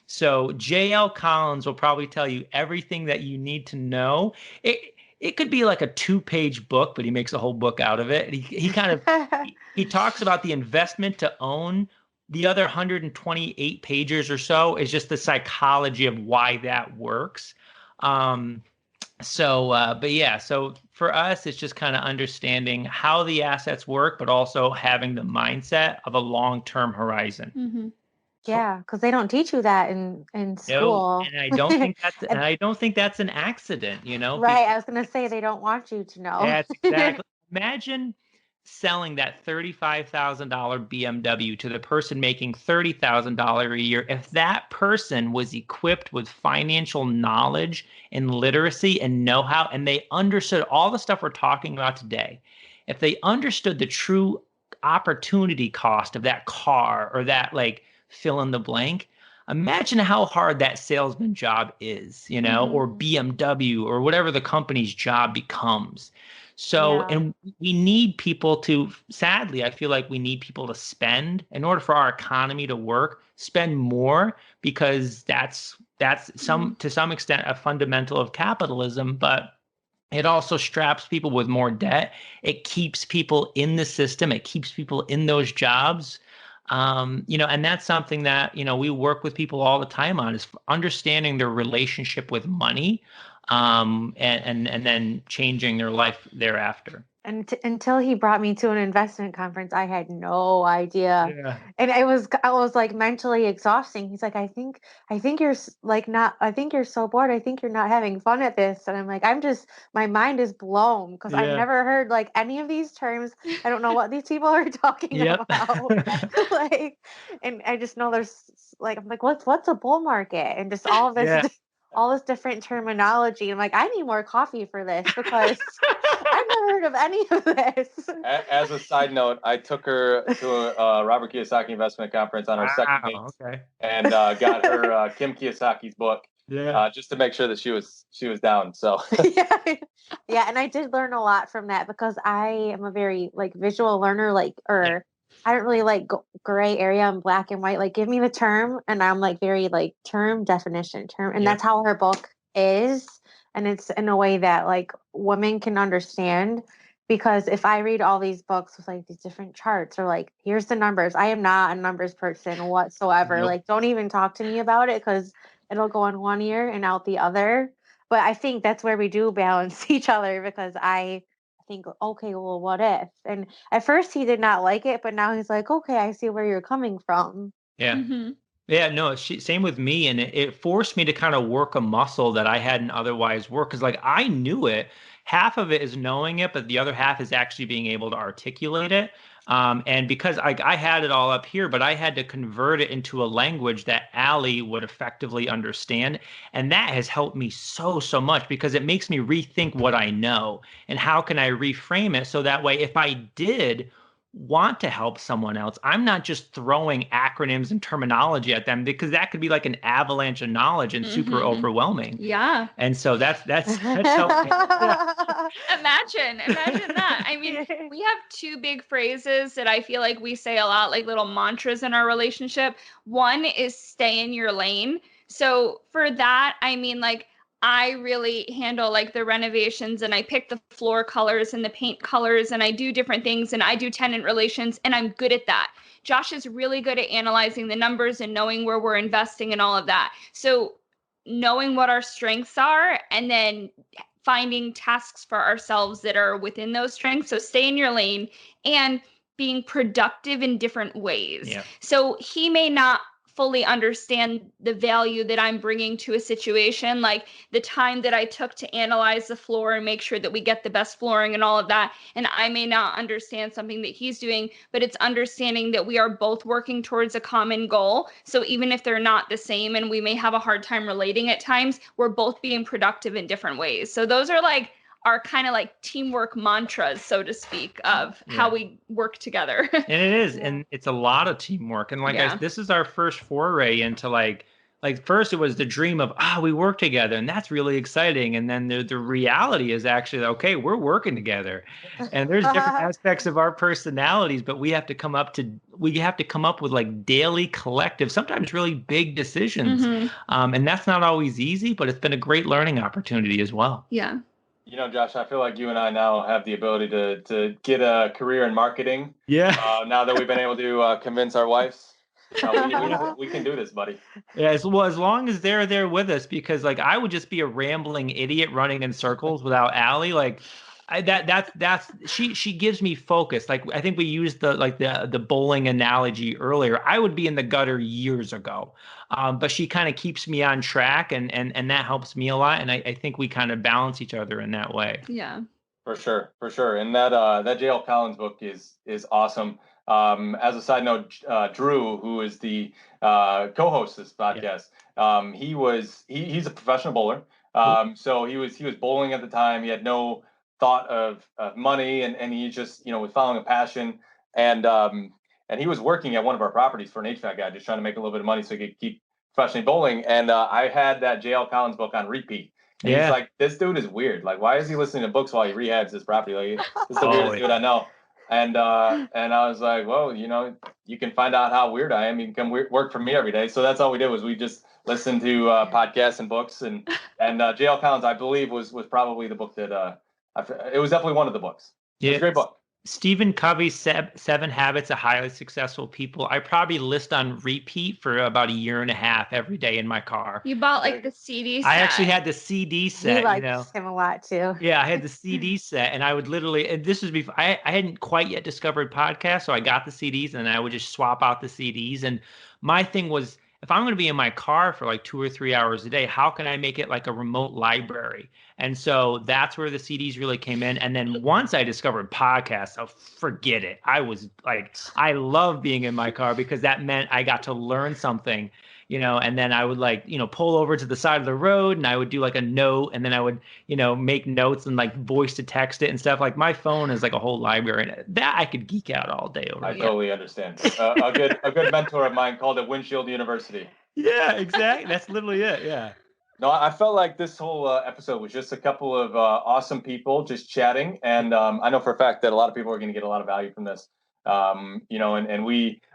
So J.L. Collins will probably tell you everything that you need to know. It could be like a 2-page book, but he makes a whole book out of it. He kind of he talks about the investment to own. The other 128 pages or so is just the psychology of why that works. Um, but yeah, so for us, it's just kind of understanding how the assets work, but also having the mindset of a long-term horizon. mm-hmm. Yeah, because they don't teach you that in No, school. and I don't think And that's an accident, right, I was gonna say they don't want you to know. That's exactly. Imagine selling that $35,000 BMW to the person making $30,000 a year. If that person was equipped with financial knowledge and literacy and know-how, and they understood all the stuff we're talking about today, if they understood the true opportunity cost of that car or that like fill in the blank, imagine how hard that salesman job is, or Mhm. BMW or whatever the company's job becomes. So, Yeah. and we need people to, sadly, I feel like we need people to spend in order for our economy to work, spend more because that's to some extent a fundamental of capitalism, but it also straps people with more debt. It keeps people in the system. It keeps people in those jobs. And that's something that, we work with people all the time on is understanding their relationship with money, and then changing their life thereafter. And until he brought me to an investment conference, I had no idea. Yeah. And I was like mentally exhausting. He's like, I think you're like not, I think you're so bored. I think you're not having fun at this. And I'm like, my mind is blown because I've Yeah. never heard like any of these terms. I don't know what these people are talking Yep. about. Like, and I just know there's like, I'm like, what's a bull market? And just all of this, Yeah. all this different terminology. I'm like, I need more coffee for this because I've never heard of any of this. As a side note, I took her to a Robert Kiyosaki investment conference on her second date, Okay. and got her Kim Kiyosaki's book, Yeah. just to make sure that she was down. So Yeah. Yeah, and I did learn a lot from that because I am a very like visual learner, I don't really like gray area and black and white. Like, give me the term, and I'm like very like term definition term, and Yep. that's how her book is, and it's in a way that like women can understand. Because if I read all these books with like these different charts or like here's the numbers, I am not a numbers person whatsoever. Nope. Like, don't even talk to me about it because it'll go in one ear and out the other. But I think that's where we do balance each other because I think, okay, well, what if? And at first he did not like it, but now he's like, okay, I see where you're coming from. Yeah. Mm-hmm. Yeah, no, same with me. And it forced me to kind of work a muscle that I hadn't otherwise worked. Because, like, I knew it. Half of it is knowing it, but the other half is actually being able to articulate it. And because I had it all up here, but I had to convert it into a language that Allie would effectively understand. And that has helped me so much because it makes me rethink what I know and how can I reframe it so that way if I did want to help someone else, I'm not just throwing acronyms and terminology at them because that could be like an avalanche of knowledge and super overwhelming. Yeah. And so that's helped me. Imagine that. I mean, we have two big phrases that I feel like we say a lot, like little mantras in our relationship. One is stay in your lane. So for that, I mean, like, I really handle like the renovations and I pick the floor colors and the paint colors and I do different things and I do tenant relations and I'm good at that. Josh is really good at analyzing the numbers and knowing where we're investing and all of that. So knowing what our strengths are and then finding tasks for ourselves that are within those strengths. So stay in your lane and being productive in different ways. Yeah. So he may not fully understand the value that I'm bringing to a situation, like the time that I took to analyze the floor and make sure that we get the best flooring and all of that. And I may not understand something that he's doing, but it's understanding that we are both working towards a common goal. So even if they're not the same and we may have a hard time relating at times, we're both being productive in different ways. So those are like our kind of like teamwork mantras, so to speak, of how we work together. And it is, and it's a lot of teamwork. And like this is our first foray into like first it was the dream of we work together, and that's really exciting. And then the reality is actually okay, we're working together, and there's different aspects of our personalities, but we have to come up with like daily collective, sometimes really big decisions. And that's not always easy, but it's been a great learning opportunity as well. Yeah. You know, Josh, I feel like you and I now have the ability to get a career in marketing. Yeah. Now that we've been able to convince our wives, we can do this, buddy. Yeah, as long as they're there with us, because like I would just be a rambling idiot running in circles without Allie. Like she gives me focus. Like I think we used the bowling analogy earlier. I would be in the gutter years ago. But she kind of keeps me on track and that helps me a lot. And I think we kind of balance each other in that way. Yeah. For sure. And that J.L. Collins book is awesome. As a side note, Drew, who is the co-host of this podcast, he's a professional bowler. So he was bowling at the time. He had no thought of money and he just, was following a passion. And he was working at one of our properties for an HVAC guy, just trying to make a little bit of money so he could keep professionally bowling. And I had that J.L. Collins book on repeat. And he's like, this dude is weird. Like, why is he listening to books while he rehabs his property? Like, this is the weirdest dude I know. And I was like, well, you can find out how weird I am. You can come work for me every day. So that's all we did was we just listened to podcasts and books. And J.L. Collins, I believe, was probably the book that it was definitely one of the books. Yeah. It's a great book. Stephen Covey's 7 Habits of Highly Successful People. I probably list on repeat for about a year and a half every day in my car. You bought like the CD set. I actually had the CD set. You liked him a lot too. Yeah, I had the CD set, and I would literally. And this was before I hadn't quite yet discovered podcasts, so I got the CDs, and I would just swap out the CDs. And my thing was, if I'm going to be in my car for like 2 or 3 hours a day, how can I make it like a remote library? And so that's where the CDs really came in. And then once I discovered podcasts, forget it. I was like, I love being in my car because that meant I got to learn something, and then I would like, pull over to the side of the road and I would do like a note and then I would, make notes and like voice to text it and stuff. Like my phone is like a whole library and that I could geek out all day over. I totally understand. A good mentor of mine called it Windshield University. Yeah, exactly. That's literally it. Yeah. No, I felt like this whole episode was just a couple of awesome people just chatting. And I know for a fact that a lot of people are going to get a lot of value from this, and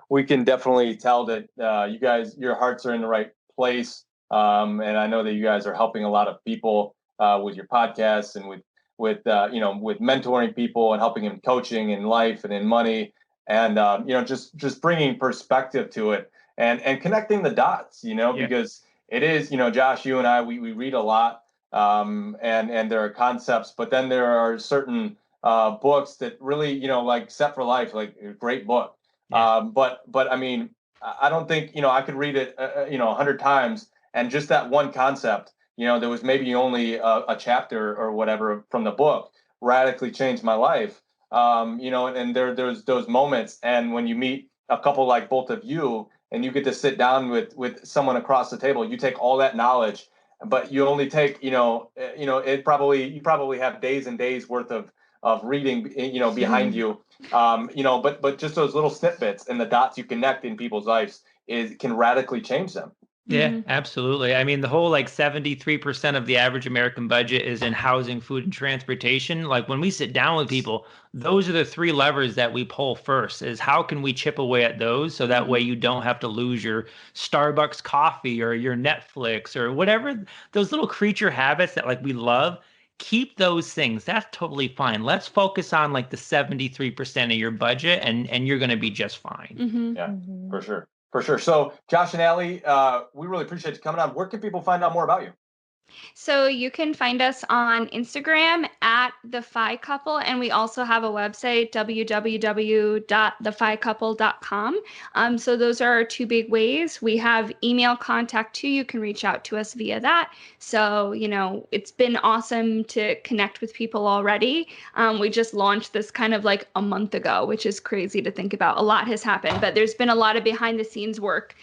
we can definitely tell that you guys, your hearts are in the right place. And I know that you guys are helping a lot of people with your podcasts and with mentoring people and helping them coaching in life and in money and, just bringing perspective to it and connecting the dots, because it is, Josh, you and I, we read a lot and there are concepts, but then there are certain books that really, like Set for Life, like a great book. Yeah. But I mean, I don't think, I could read it, 100 times and just that one concept, there was maybe only a chapter or whatever from the book radically changed my life. and there's those moments. And when you meet a couple like both of you, and you get to sit down with someone across the table, you take all that knowledge, but you only take, you probably have days and days worth of reading, behind you, but just those little snippets and the dots you connect in people's lives can radically change them. Yeah, absolutely. I mean, the whole 73% of the average American budget is in housing, food, and transportation. Like when we sit down with people, those are the three levers that we pull first is how can we chip away at those so that way you don't have to lose your Starbucks coffee or your Netflix or whatever, those little creature habits that we love. Keep those things. That's totally fine. Let's focus on the 73% of your budget and you're going to be just fine. Yeah, for sure. For sure. So, Josh and Allie, we really appreciate you coming on. Where can people find out more about you? So you can find us on Instagram at The Fi Couple, and we also have a website, www.theficouple.com. So those are our two big ways. We have email contact too. You can reach out to us via that. So, it's been awesome to connect with people already. We just launched this kind of a month ago, which is crazy to think about. A lot has happened, but there's been a lot of behind the scenes work,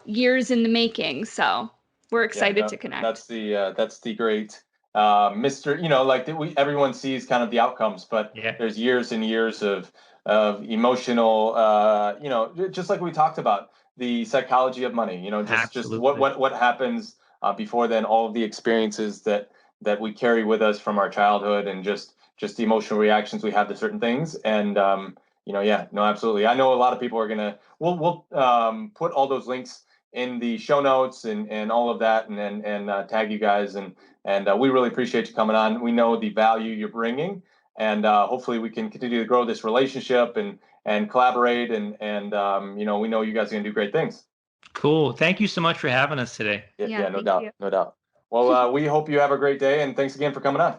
years in the making. So we're excited to connect. That's the great Mr. Everyone sees kind of the outcomes, but there's years and years of emotional, just like we talked about the psychology of money. Just what happens before then, all of the experiences that we carry with us from our childhood, and just the emotional reactions we have to certain things. And absolutely. I know a lot of people are we'll put all those links in the show notes and all of that, and tag you guys, and we really appreciate you coming on. We know the value you're bringing, and hopefully we can continue to grow this relationship and collaborate, and we know you guys are gonna do great things. Cool. Thank you so much for having us today. No doubt. Well, we hope you have a great day, and thanks again for coming on.